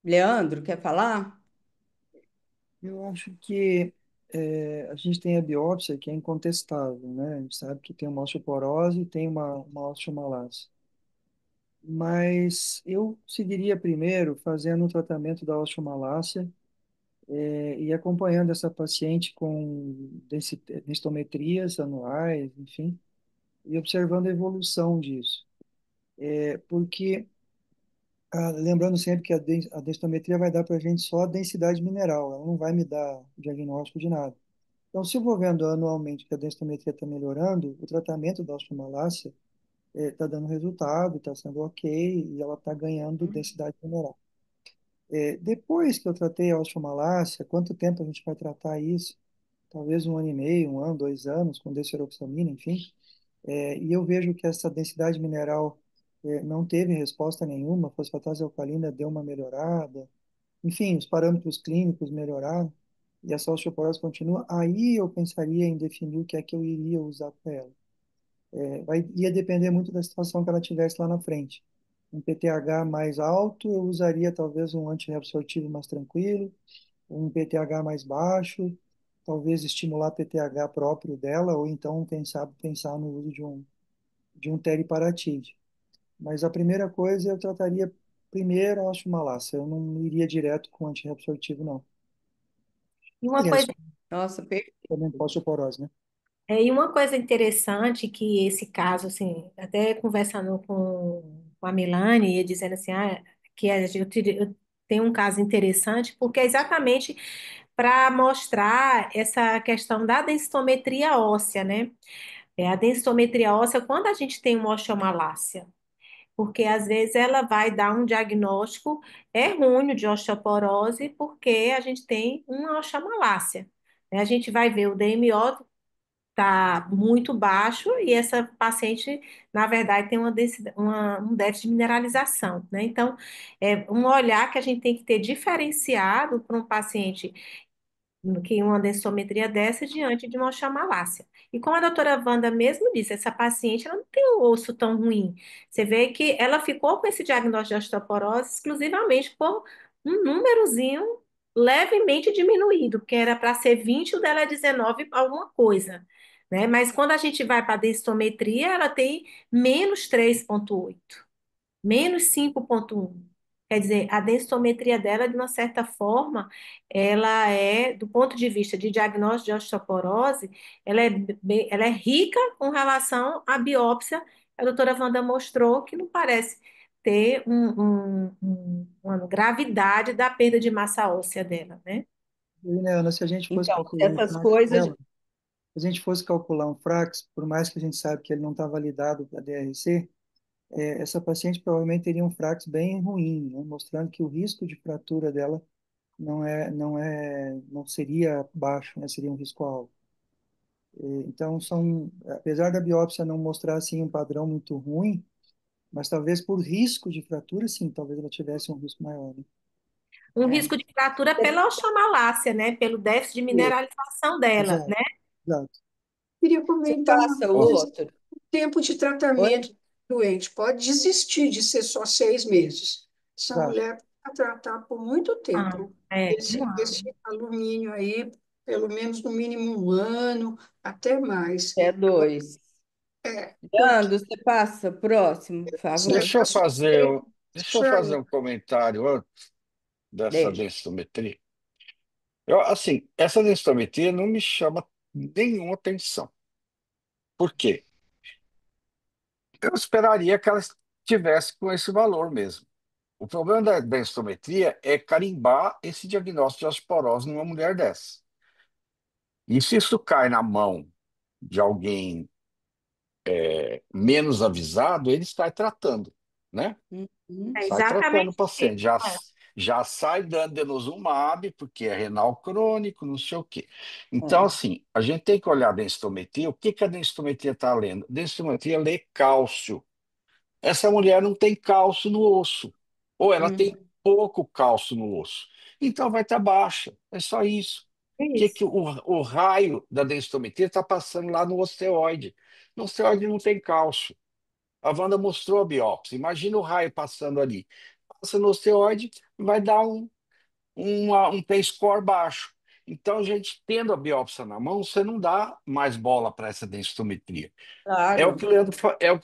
Leandro, quer falar? Eu acho que a gente tem a biópsia que é incontestável, né? A gente sabe que tem uma osteoporose e tem uma osteomalácia. Mas eu seguiria primeiro fazendo o tratamento da osteomalácia e acompanhando essa paciente com densitometrias anuais, enfim, e observando a evolução disso. Porque, lembrando sempre que a densitometria vai dar para a gente só a densidade mineral, ela não vai me dar diagnóstico de nada. Então, se eu vou vendo anualmente que a densitometria está melhorando, o tratamento da osteomalácia está dando resultado, está sendo ok, e ela está ganhando densidade mineral. Depois que eu tratei a osteomalácia, quanto tempo a gente vai tratar isso? Talvez 1 ano e meio, 1 ano, 2 anos, com desoxirriboxamina, enfim. E eu vejo que essa densidade mineral não teve resposta nenhuma, a fosfatase alcalina deu uma melhorada, enfim, os parâmetros clínicos melhoraram, e essa osteoporose continua, aí eu pensaria em definir o que é que eu iria usar para ela. Ia depender muito da situação que ela tivesse lá na frente. Um PTH mais alto, eu usaria talvez um antirreabsortivo mais tranquilo, um PTH mais baixo, talvez estimular PTH próprio dela, ou então, quem sabe, pensar no uso de um teriparatide. Mas a primeira coisa eu trataria primeiro a osteomalácia, eu não iria direto com antirreabsortivo, não. E uma Aliás, coisa Nossa, também com osteoporose, né? E uma coisa interessante que esse caso, assim, até conversando com a Milane, e dizendo assim, que eu tenho um caso interessante, porque é exatamente para mostrar essa questão da densitometria óssea, né? A densitometria óssea, quando a gente tem uma osteomalácia, porque às vezes ela vai dar um diagnóstico errôneo de osteoporose, porque a gente tem uma osteomalácia, né? A gente vai ver o DMO está muito baixo e essa paciente, na verdade, tem um déficit de mineralização, né? Então, é um olhar que a gente tem que ter diferenciado para um paciente que uma densitometria dessa diante de uma osteomalácia. E como a doutora Wanda mesmo disse, essa paciente ela não tem um osso tão ruim. Você vê que ela ficou com esse diagnóstico de osteoporose exclusivamente por um númerozinho levemente diminuído, porque era para ser 20, o dela é 19 alguma coisa, né? Mas quando a gente vai para a densitometria, ela tem menos 3,8, menos 5,1. Quer dizer, a densitometria dela, de uma certa forma, ela é, do ponto de vista de diagnóstico de osteoporose, ela é rica com relação à biópsia. A doutora Wanda mostrou que não parece ter uma gravidade da perda de massa óssea dela, né? E, né, Ana, se a gente fosse Então, calcular um essas frax coisas. dela, se a gente fosse calcular um frax, por mais que a gente sabe que ele não está validado para DRC, essa paciente provavelmente teria um frax bem ruim, né, mostrando que o risco de fratura dela não seria baixo, né, seria um risco alto. Então, apesar da biópsia não mostrar assim um padrão muito ruim, mas talvez por risco de fratura, sim, talvez ela tivesse um risco maior, né? Um É. risco de fratura pela osteomalácia, né? Pelo déficit de mineralização dela, Exato, né? exato. Queria Você comentar uma passa o Ó, coisa. outro. O tempo de Oi? tratamento do doente pode desistir de ser só 6 meses. Essa Exato. mulher vai tratar por muito Ah, tempo. um Esse ano. alumínio aí, pelo menos no mínimo um ano, até mais. É Agora, dois. porque Leandro, você passa o próximo, por favor. deixa eu fazer, deixa eu fazer Israel, um comentário antes dessa Deixa. densitometria. Eu, assim, essa densitometria não me chama nenhuma atenção. Por quê? Eu esperaria que ela estivesse com esse valor mesmo. O problema da densitometria é carimbar esse diagnóstico de osteoporose numa mulher dessa. E se isso cai na mão de alguém menos avisado, ele está tratando, né? Uhum. É Sai tratando o exatamente paciente. isso. Já, É. já sai dando denosumab, porque é renal crônico, não sei o quê. Então, É. assim, a gente tem que olhar a densitometria. O que que a densitometria está lendo? A densitometria lê cálcio. Essa mulher não tem cálcio no osso, ou ela Uhum. tem pouco cálcio no osso. Então vai estar baixa. É só isso. Que Isso. o raio da densitometria está passando lá no osteoide. No osteoide não tem cálcio. A Wanda mostrou a biópsia. Imagina o raio passando ali. Passa no osteoide, vai dar um T-score baixo. Então, a gente tendo a biópsia na mão, você não dá mais bola para essa densitometria. Claro. É o que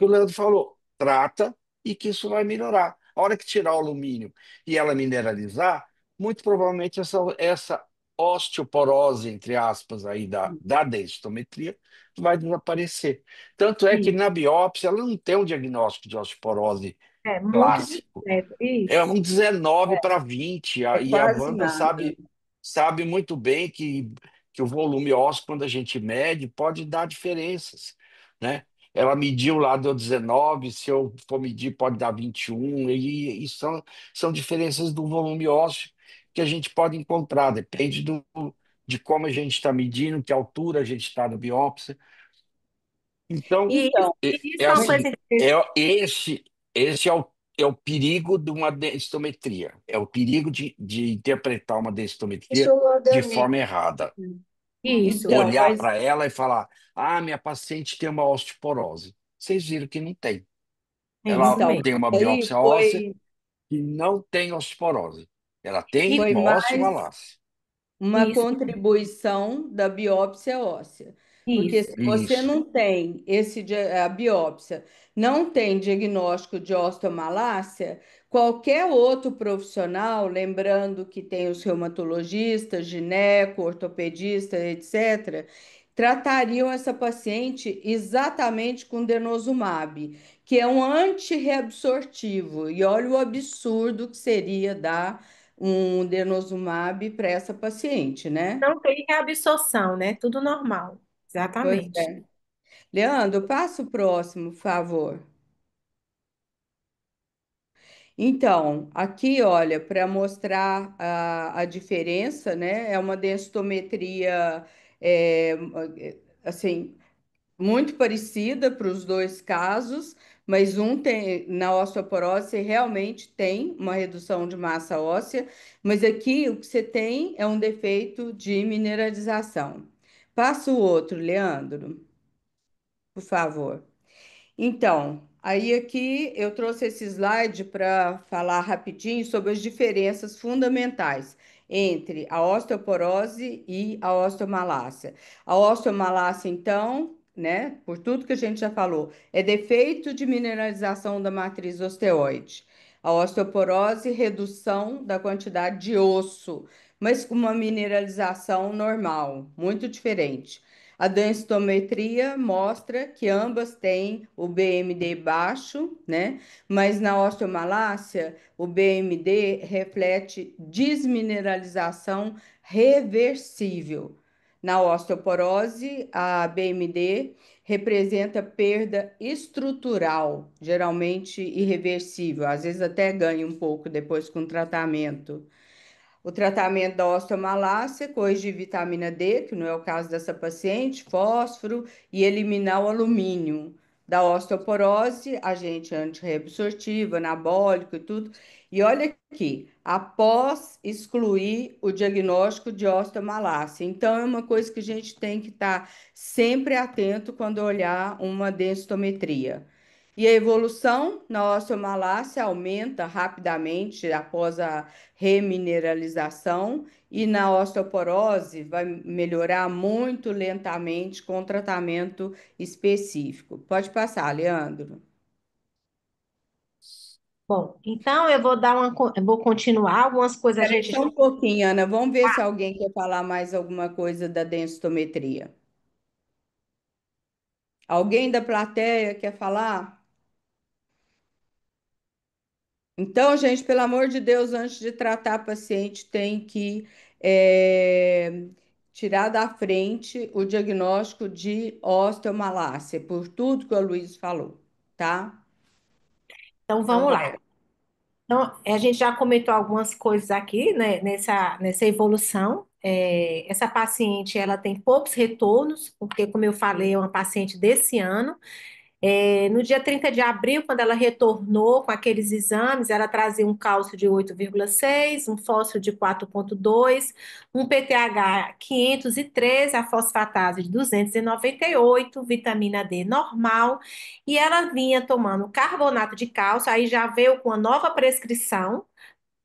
o Leandro falou. Trata e que isso vai melhorar. A hora que tirar o alumínio e ela mineralizar, muito provavelmente essa osteoporose, entre aspas, aí da densitometria, vai desaparecer. Tanto é que Isso. na biópsia ela não tem um diagnóstico de osteoporose É muito clássico. discreto. É Isso. um 19/20, É e a quase Wanda nada. sabe muito bem que o volume ósseo, quando a gente mede, pode dar diferenças, né? Ela mediu lá, deu 19, se eu for medir, pode dar 21, e são diferenças do volume ósseo que a gente pode encontrar, depende de como a gente está medindo, que altura a gente está na biópsia. Então, E Então, é isso é uma muito coisa assim, interessante. esse é o perigo de uma densitometria, é o perigo de interpretar uma densitometria de isoladamente. forma errada. Isso, então, Olhar mas para ela e falar, ah, minha paciente tem uma osteoporose. Vocês viram que não tem. é isso Ela então, mesmo. tem uma aí biópsia óssea foi, e não tem osteoporose. Ela tem foi uma mais osteomalácia. uma Isso, contribuição da biópsia óssea. Porque isso. se você Isso, não tem a biópsia, não tem diagnóstico de osteomalácia, qualquer outro profissional, lembrando que tem os reumatologistas, gineco, ortopedista, etc., tratariam essa paciente exatamente com denosumab, que é um antirreabsortivo. E olha o absurdo que seria dar um denosumab para essa paciente, né? Não tem reabsorção, né? Tudo normal. Pois Exatamente. é. Leandro, passa o próximo, por favor. Então, aqui, olha, para mostrar a diferença, né? É uma densitometria, é, assim, muito parecida para os dois casos, mas um tem, na osteoporose, você realmente tem uma redução de massa óssea, mas aqui o que você tem é um defeito de mineralização. Passa o outro, Leandro, por favor. Então, aí aqui eu trouxe esse slide para falar rapidinho sobre as diferenças fundamentais entre a osteoporose e a osteomalácia. A osteomalácia, então, né, por tudo que a gente já falou, é defeito de mineralização da matriz osteoide. A osteoporose, redução da quantidade de osso, mas com uma mineralização normal, muito diferente. A densitometria mostra que ambas têm o BMD baixo, né? Mas na osteomalácia, o BMD reflete desmineralização reversível. Na osteoporose, a BMD representa perda estrutural, geralmente irreversível, às vezes até ganha um pouco depois com tratamento. O tratamento da osteomalácia, corrigir vitamina D, que não é o caso dessa paciente, fósforo e eliminar o alumínio. Da osteoporose, agente antirreabsortivo, anabólico e tudo. E olha aqui, após excluir o diagnóstico de osteomalácia. Então, é uma coisa que a gente tem que estar sempre atento quando olhar uma densitometria. E a evolução na osteomalácia aumenta rapidamente após a remineralização e na osteoporose vai melhorar muito lentamente com tratamento específico. Pode passar, Leandro. Bom, então eu vou continuar algumas coisas a Espera aí gente só um pouquinho, Ana. Vamos ver se alguém quer falar mais alguma coisa da densitometria. Alguém da plateia quer falar? Então, gente, pelo amor de Deus, antes de tratar a paciente, tem que tirar da frente o diagnóstico de osteomalácia, por tudo que o Luiz falou, tá? então Então, vamos vai. lá. Então, a gente já comentou algumas coisas aqui, né, nessa evolução. Essa paciente, ela tem poucos retornos, porque, como eu falei, é uma paciente desse ano. No dia 30 de abril, quando ela retornou com aqueles exames, ela trazia um cálcio de 8,6, um fósforo de 4,2, um PTH 513, a fosfatase de 298, vitamina D normal, e ela vinha tomando carbonato de cálcio, aí já veio com a nova prescrição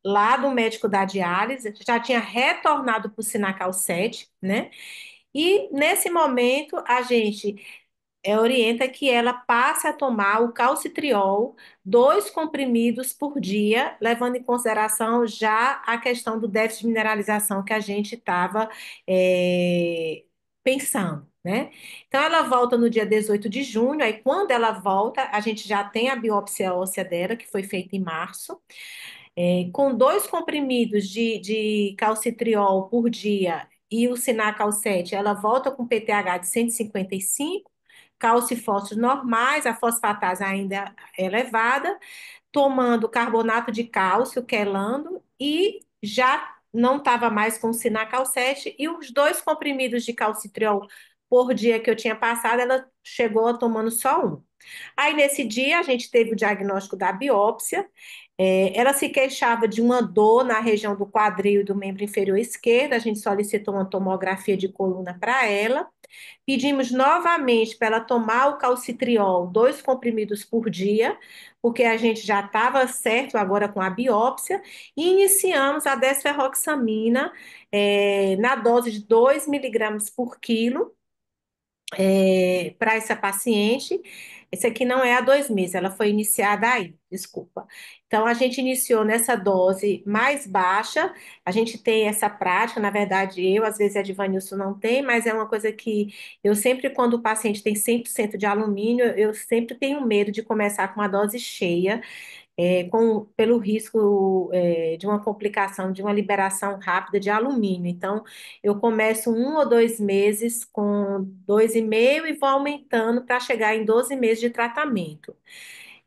lá do médico da diálise, já tinha retornado para o Sinacal 7, né? E nesse momento a gente orienta que ela passe a tomar o calcitriol, 2 comprimidos por dia, levando em consideração já a questão do déficit de mineralização que a gente estava pensando, né? Então, ela volta no dia 18 de junho, aí quando ela volta, a gente já tem a biópsia óssea dela, que foi feita em março, com 2 comprimidos de calcitriol por dia e o Sinacal 7, ela volta com PTH de 155, cálcio e fósforo normais, a fosfatase ainda é elevada, tomando carbonato de cálcio, quelando, e já não estava mais com o Sinacal 7, e os 2 comprimidos de calcitriol por dia que eu tinha passado, ela chegou a tomando só um. Aí, nesse dia, a gente teve o diagnóstico da biópsia. Ela se queixava de uma dor na região do quadril e do membro inferior esquerdo. A gente solicitou uma tomografia de coluna para ela. Pedimos novamente para ela tomar o calcitriol, 2 comprimidos por dia, porque a gente já estava certo agora com a biópsia. E iniciamos a desferroxamina, na dose de 2 miligramas por quilo para essa paciente. Esse aqui não é há 2 meses, ela foi iniciada aí, desculpa. Então, a gente iniciou nessa dose mais baixa, a gente tem essa prática, na verdade, eu, às vezes, a Divanilson não tem, mas é uma coisa que eu sempre, quando o paciente tem 100% de alumínio, eu sempre tenho medo de começar com uma dose cheia, pelo risco de uma complicação, de uma liberação rápida de alumínio. Então, eu começo 1 ou 2 meses com 2,5 e vou aumentando para chegar em 12 meses de tratamento.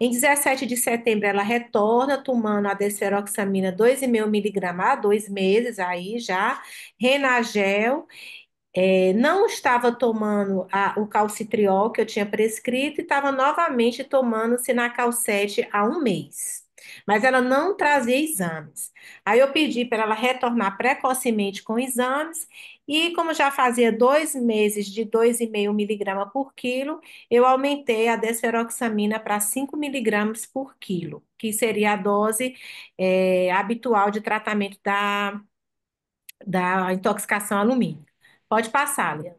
Em 17 de setembro, ela retorna tomando a desferoxamina 2,5 miligramas há 2 meses, aí já, Renagel, não estava tomando o calcitriol que eu tinha prescrito e estava novamente tomando Sinacal 7 há 1 mês. Mas ela não trazia exames. Aí eu pedi para ela retornar precocemente com exames e como já fazia 2 meses de 2,5 miligramas por quilo, eu aumentei a desferoxamina para 5 miligramas por quilo, que seria a dose habitual de tratamento da intoxicação alumínica. Pode passar, Leandro.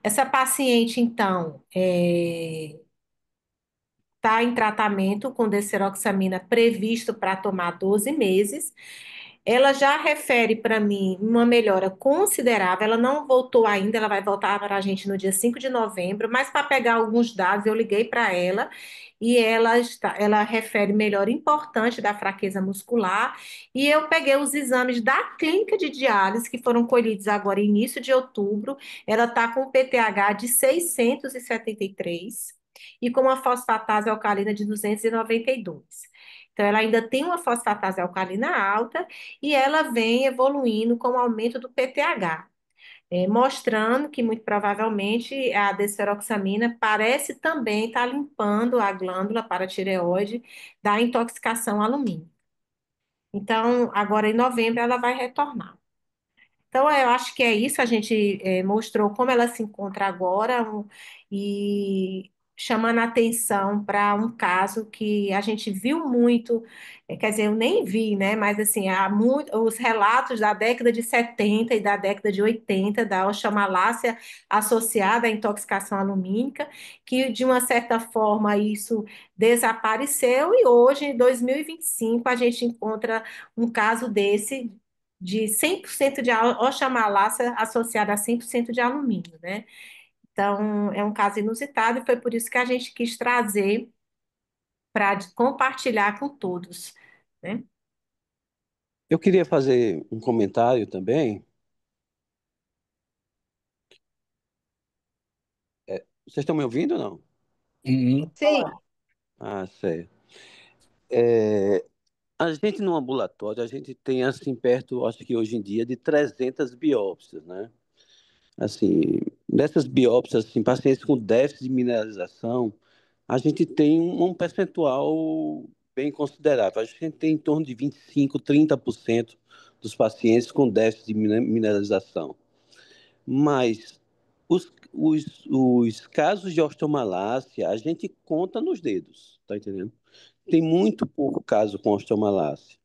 Essa paciente, então, está em tratamento com deseroxamina previsto para tomar 12 meses. Ela já refere para mim uma melhora considerável. Ela não voltou ainda, ela vai voltar para a gente no dia 5 de novembro, mas para pegar alguns dados, eu liguei para ela e ela refere melhora importante da fraqueza muscular. E eu peguei os exames da clínica de diálise, que foram colhidos agora início de outubro. Ela está com PTH de 673 e com uma fosfatase alcalina de 292. Então, ela ainda tem uma fosfatase alcalina alta e ela vem evoluindo com o aumento do PTH, mostrando que muito provavelmente a desferoxamina parece também estar limpando a glândula paratireoide da intoxicação alumínio. Então, agora em novembro ela vai retornar. Então, eu acho que é isso. A gente mostrou como ela se encontra agora e chamando a atenção para um caso que a gente viu muito, quer dizer, eu nem vi, né? Mas assim, há os relatos da década de 70 e da década de 80 da oxalomácia associada à intoxicação alumínica, que de uma certa forma isso desapareceu e hoje, em 2025, a gente encontra um caso desse de 100% de oxamalácia associada a 100% de alumínio, né? Então, é um caso inusitado e foi por isso que a gente quis trazer para compartilhar com todos, né? Eu queria fazer um comentário também. Vocês estão me ouvindo ou não? Uhum. Sim. Ah, sério. É, a gente no ambulatório, a gente tem assim perto, acho que hoje em dia, de 300 biópsias, né? Assim, dessas biópsias, assim, pacientes com déficit de mineralização, a gente tem um percentual bem considerável. A gente tem em torno de 25, 30% dos pacientes com déficit de mineralização. Mas os casos de osteomalácia, a gente conta nos dedos, tá entendendo? Tem muito pouco caso com osteomalácia.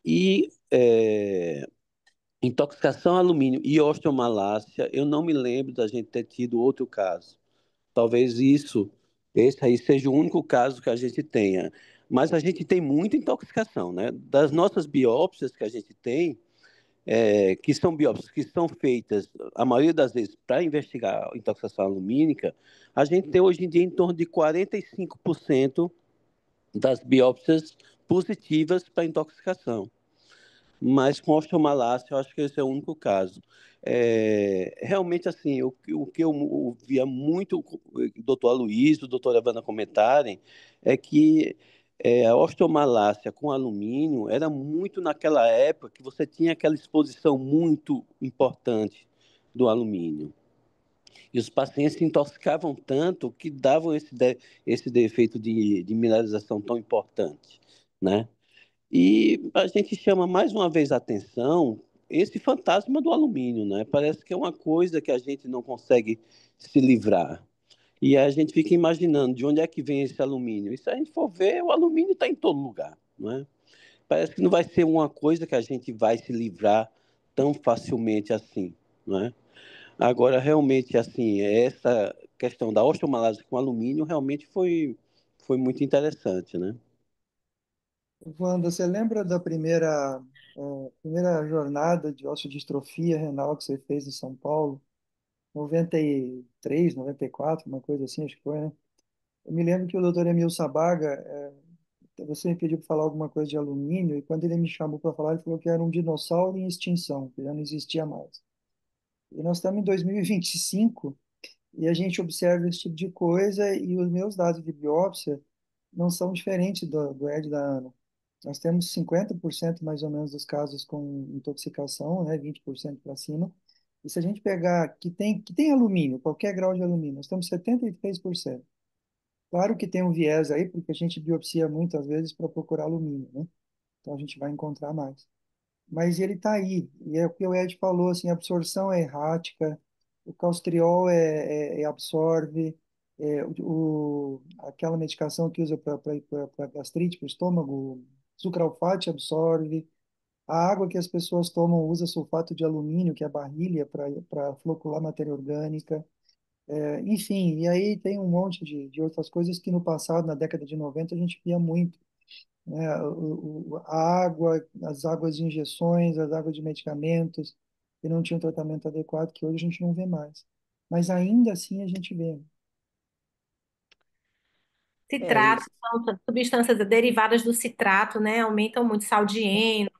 E intoxicação a alumínio e osteomalácia, eu não me lembro da gente ter tido outro caso. Talvez esse aí seja o único caso que a gente tenha. Mas a gente tem muita intoxicação, né? Das nossas biópsias que a gente tem, que são biópsias que são feitas, a maioria das vezes, para investigar a intoxicação alumínica, a gente tem hoje em dia em torno de 45% das biópsias positivas para intoxicação. Mas com osteomalácia, eu acho que esse é o único caso. Realmente, assim, o que eu ouvia muito o doutor Aloysio, o doutor Evana comentarem, é que a osteomalácia com alumínio era muito naquela época que você tinha aquela exposição muito importante do alumínio. E os pacientes se intoxicavam tanto que davam esse defeito de mineralização tão importante, né? E a gente chama mais uma vez a atenção esse fantasma do alumínio, né? Parece que é uma coisa que a gente não consegue se livrar. E a gente fica imaginando de onde é que vem esse alumínio. E se a gente for ver, o alumínio está em todo lugar, não é? Parece que não vai ser uma coisa que a gente vai se livrar tão facilmente assim, não é? Agora, realmente, assim, essa questão da osteomalase com alumínio realmente foi muito interessante, né? Wanda, você lembra da primeira jornada de osteodistrofia renal que você fez em São Paulo? 93, 94, uma coisa assim, acho que foi, né? Eu me lembro que o doutor Emil Sabaga, você me pediu para falar alguma coisa de alumínio, e quando ele me chamou para falar, ele falou que era um dinossauro em extinção, que já não existia mais. E nós estamos em 2025, E a gente observa esse tipo de coisa e os meus dados de biópsia não são diferentes do Ed da Ana. Nós temos 50% mais ou menos dos casos com intoxicação, né, 20% para cima. E se a gente pegar que tem alumínio, qualquer grau de alumínio, nós temos 73%. Claro que tem um viés aí, porque a gente biopsia muitas vezes para procurar alumínio, né? Então a gente vai encontrar mais. Mas ele está aí, e é o que o Ed falou, assim, a absorção é errática, o calcitriol absorve, aquela medicação que usa para gastrite, para o estômago, o sucralfate absorve, a água que as pessoas tomam usa sulfato de alumínio, que é a barrilha, para flocular matéria orgânica. Enfim, e aí tem um monte de outras coisas que no passado, na década de 90, a gente via muito, né? A água, as águas de injeções, as águas de medicamentos, que não tinham tratamento adequado, que hoje a gente não vê mais. Mas ainda assim a gente vê. É Citrato, isso. são substâncias derivadas do citrato, né? Aumentam muito saldieno,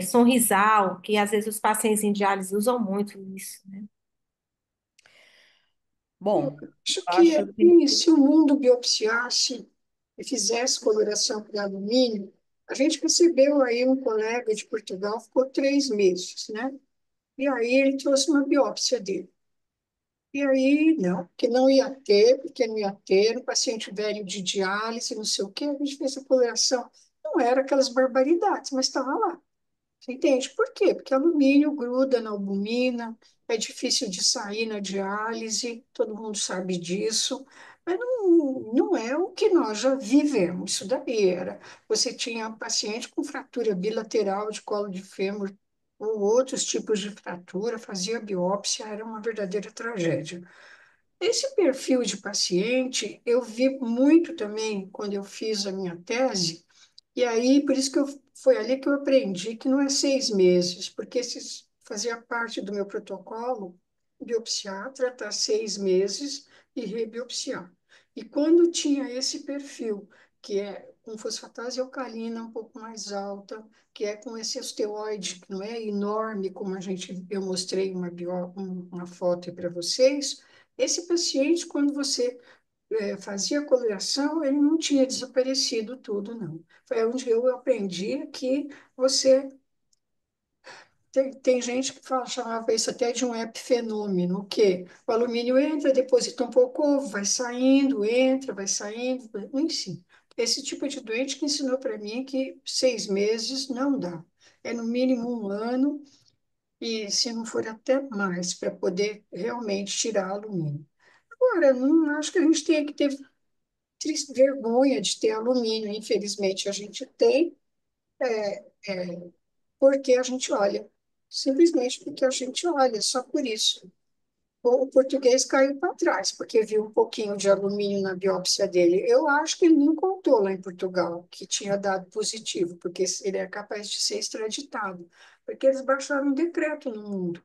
sonrisal, que às vezes os pacientes em diálise usam muito isso, né? Eu Bom, acho que acho que assim, se o mundo biopsiasse e fizesse coloração por alumínio, a gente recebeu aí um colega de Portugal, ficou 3 meses, né? E aí ele trouxe uma biópsia dele. E aí, não, que não ia ter, porque não ia ter, um paciente velho de diálise, não sei o quê, a gente fez a coloração. Não era aquelas barbaridades, mas estava lá. Você entende? Por quê? Porque alumínio gruda na albumina, é difícil de sair na diálise, todo mundo sabe disso, mas não é o que nós já vivemos. Isso daí era. Você tinha paciente com fratura bilateral de colo de fêmur ou outros tipos de fratura, fazia biópsia, era uma verdadeira tragédia. Esse perfil de paciente eu vi muito também quando eu fiz a minha tese, e aí, por isso que foi ali que eu aprendi que não é 6 meses, porque esses fazia parte do meu protocolo, biopsiar, tratar 6 meses e rebiopsiar. E quando tinha esse perfil, que é com fosfatase alcalina um pouco mais alta, que é com esse osteoide, que não é enorme, como eu mostrei uma foto para vocês, esse paciente, quando você fazia coloração, ele não tinha desaparecido tudo, não. Foi onde eu aprendi que você. Tem gente que chamava isso até de um epifenômeno, que o alumínio entra, deposita um pouco ovo, vai saindo, entra, vai saindo, enfim. Esse tipo de doente que ensinou para mim que 6 meses não dá. É no mínimo um ano, e se não for até mais, para poder realmente tirar alumínio. Agora, não acho que a gente tenha que ter vergonha de ter alumínio, infelizmente a gente tem, porque a gente olha, simplesmente porque a gente olha, só por isso. O português caiu para trás, porque viu um pouquinho de alumínio na biópsia dele. Eu acho que ele não contou lá em Portugal que tinha dado positivo, porque ele é capaz de ser extraditado, porque eles baixaram um decreto no mundo,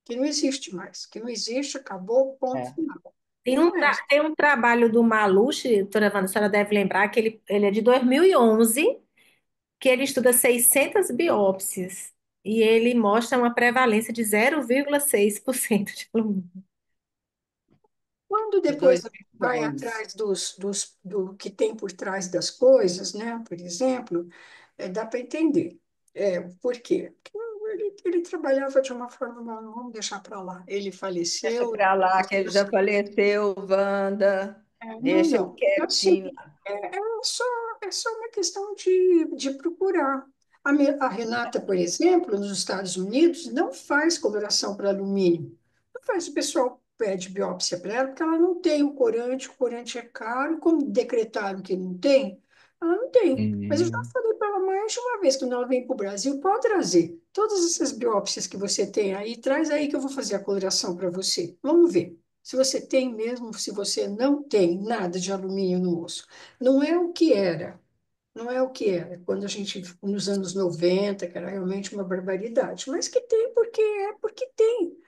que não existe mais, que não existe, acabou, ponto é. final. E Tem um, não é. tem um trabalho do Maluche, doutora Wanda, a senhora deve lembrar, que ele é de 2011, que ele estuda 600 biópsias e ele mostra uma prevalência de 0,6% de alumínio. Quando De depois a gente vai 2011. atrás do que tem por trás das coisas, né? Por exemplo, dá para entender. Por quê? Porque ele trabalhava de uma forma, não, vamos deixar para lá. Ele Deixa faleceu, para lá, que ele já faleceu, Wanda. não, Deixa ele não. É assim, quietinho. só, é só uma questão de procurar. A Renata, por exemplo, nos Estados Unidos, não faz coloração para alumínio. Não faz, o pessoal pede biópsia para ela, porque ela não tem o corante é caro, como decretaram que não tem, ela não tem. Mas eu já Hum. falei para ela mais de uma vez, quando ela vem para o Brasil, pode trazer todas essas biópsias que você tem aí, traz aí que eu vou fazer a coloração para você. Vamos ver. Se você tem mesmo, se você não tem nada de alumínio no osso. Não é o que era, não é o que era. Quando a gente, nos anos 90 que era realmente uma barbaridade. Mas que tem, porque tem.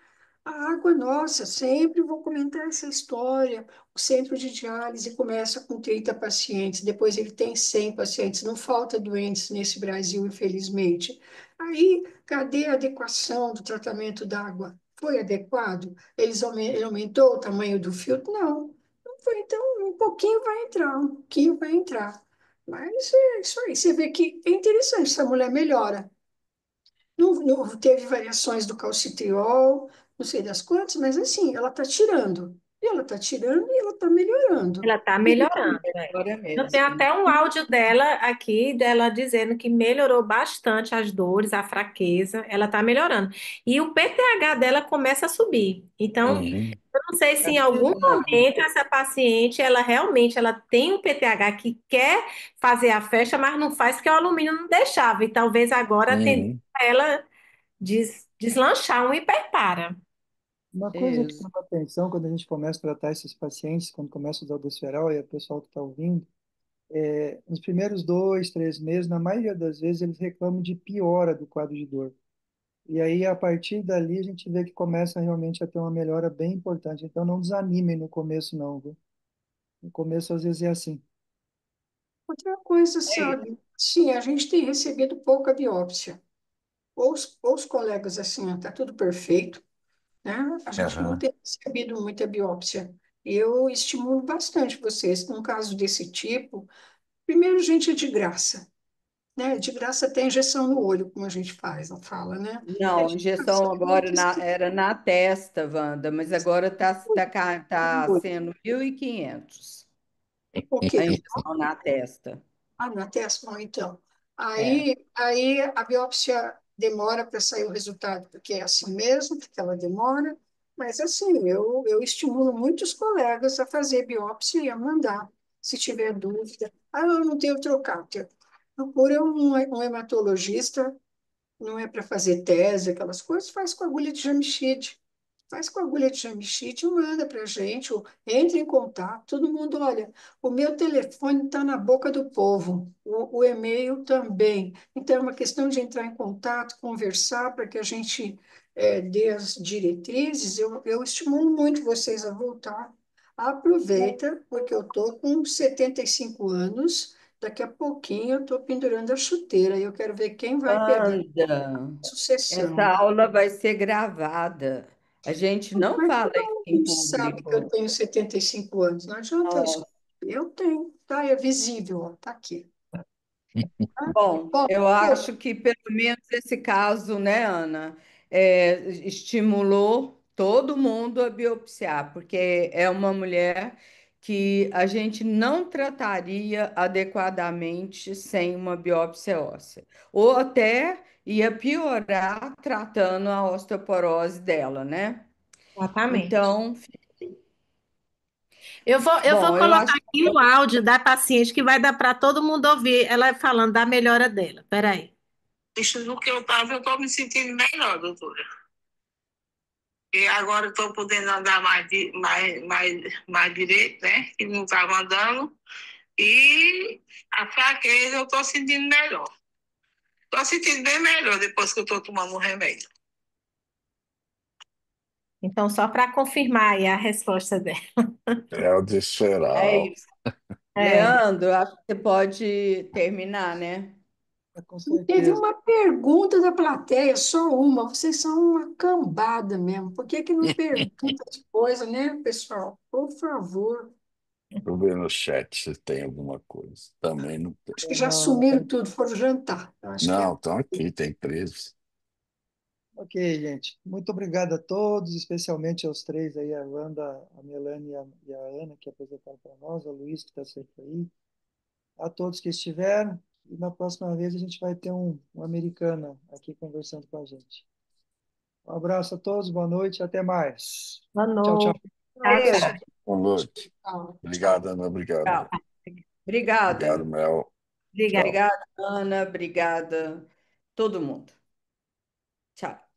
A água nossa, sempre vou comentar essa história. O centro de diálise começa com 30 pacientes, depois ele tem 100 pacientes. Não falta doentes nesse Brasil, infelizmente. Aí, cadê a adequação do tratamento da água? Foi adequado? Ele aumentou o tamanho do filtro? Não. Não foi, então um pouquinho vai entrar, um pouquinho vai entrar. Mas é isso aí. Você vê que é interessante, essa mulher melhora. Não teve variações do calcitriol, não sei das quantas, mas assim, ela está tirando. E ela está tirando e ela está melhorando. Ela está melhorando, né? Agora Eu tenho mesmo. até um áudio dela aqui, dela dizendo que melhorou bastante as dores, a fraqueza, ela está melhorando. E o PTH dela começa a subir. Então, Uhum. eu não sei se em algum Bacana. momento essa paciente, ela realmente ela tem um PTH que quer fazer a festa, mas não faz porque o alumínio não deixava. E talvez agora a tendência Uhum. é ela deslanchar um hiperpara. Uma coisa que Isso. chama atenção quando a gente começa a tratar esses pacientes, quando começa a usar o Desferal e o pessoal que está ouvindo, nos primeiros 2, 3 meses, na maioria das vezes, eles reclamam de piora do quadro de dor. E aí, a partir dali, a gente vê que começa realmente a ter uma melhora bem importante. Então, não desanimem no começo, não, viu? No começo, às vezes, é assim. Outra coisa, É, sabe? Sim, a gente tem recebido pouca biópsia. Ou os colegas, assim, está tudo perfeito, né? A gente não Aham. tem recebido muita biópsia. Eu estimulo bastante vocês, num caso desse tipo, primeiro, gente, é de graça, né? De graça tem injeção no olho, como a gente faz, não fala, né? É não, de graça, injeção é uma agora questão era na testa, Wanda, mas agora tá do olho. sendo 1.500 O quê? a injeção na testa. Ah, na testa, não, então. É. Aí a biópsia demora para sair o resultado, porque é assim mesmo, porque ela demora. Mas assim, eu estimulo muitos colegas a fazer biópsia e a mandar, se tiver dúvida. Ah, eu não tenho trocáter. Procura um hematologista, não é para fazer tese, aquelas coisas, faz com agulha de Jamshid. Faz com agulha de Jamshid e manda para a gente, ou entre em contato. Todo mundo, olha, o meu telefone está na boca do povo, o e-mail também. Então, é uma questão de entrar em contato, conversar, para que a gente dê as diretrizes. Eu estimulo muito vocês a voltar. Aproveita, porque eu estou com 75 anos, daqui a pouquinho eu estou pendurando a chuteira, e eu quero ver quem vai pegar Anda, a essa sucessão. aula vai ser gravada. A gente não Mas fala todo isso em mundo sabe que eu público. tenho 75 anos. Não adianta eu Nossa. esconder. Eu tenho, tá? É visível, ó, tá aqui. Tá? Bom, Bom, eu pô, acho que pelo menos esse caso, né, Ana, estimulou todo mundo a biopsiar, porque é uma mulher que a gente não trataria adequadamente sem uma biópsia óssea, ou até ia piorar tratando a osteoporose dela, né? Exatamente. Então, Eu vou bom, eu colocar acho que aqui o áudio da paciente que vai dar para todo mundo ouvir ela falando da melhora dela. Peraí. Isso do que eu estava, eu estou me sentindo melhor, doutora. E agora eu estou podendo andar mais direito, né? Que não estava andando. E a fraqueza eu estou sentindo melhor. Estou sentindo bem melhor depois que eu estou tomando o remédio. Então, só para confirmar aí a resposta dela. É o é desferal. isso. É. Leandro, acho que você pode terminar, né? Com teve certeza. uma pergunta da plateia, só uma. Vocês são uma cambada mesmo. Por que que não pergunta de coisa, né, pessoal? Por favor. Vou ver no chat se tem alguma coisa. Também não tem. Acho que já Não, não sumiram tem. tudo, foram jantar. Eu acho que Não, é. estão aqui, tem presos. Ok, gente. Muito obrigado a todos, especialmente aos três aí, a Wanda, a Melanie e a Ana, que apresentaram para nós, a Luiz, que está sempre aí, a todos que estiveram. E na próxima vez a gente vai ter um americano aqui conversando com a gente. Um abraço a todos, boa noite, até mais. Boa Tchau, tchau. noite. Tchau, Beijo. tchau. Boa noite. Tchau. Obrigado, Tchau. Ana. Obrigado. Tchau. Obrigada. Obrigado, Mel. Obrigada. Tchau. Obrigada, Ana. Obrigada, todo mundo. Tchau.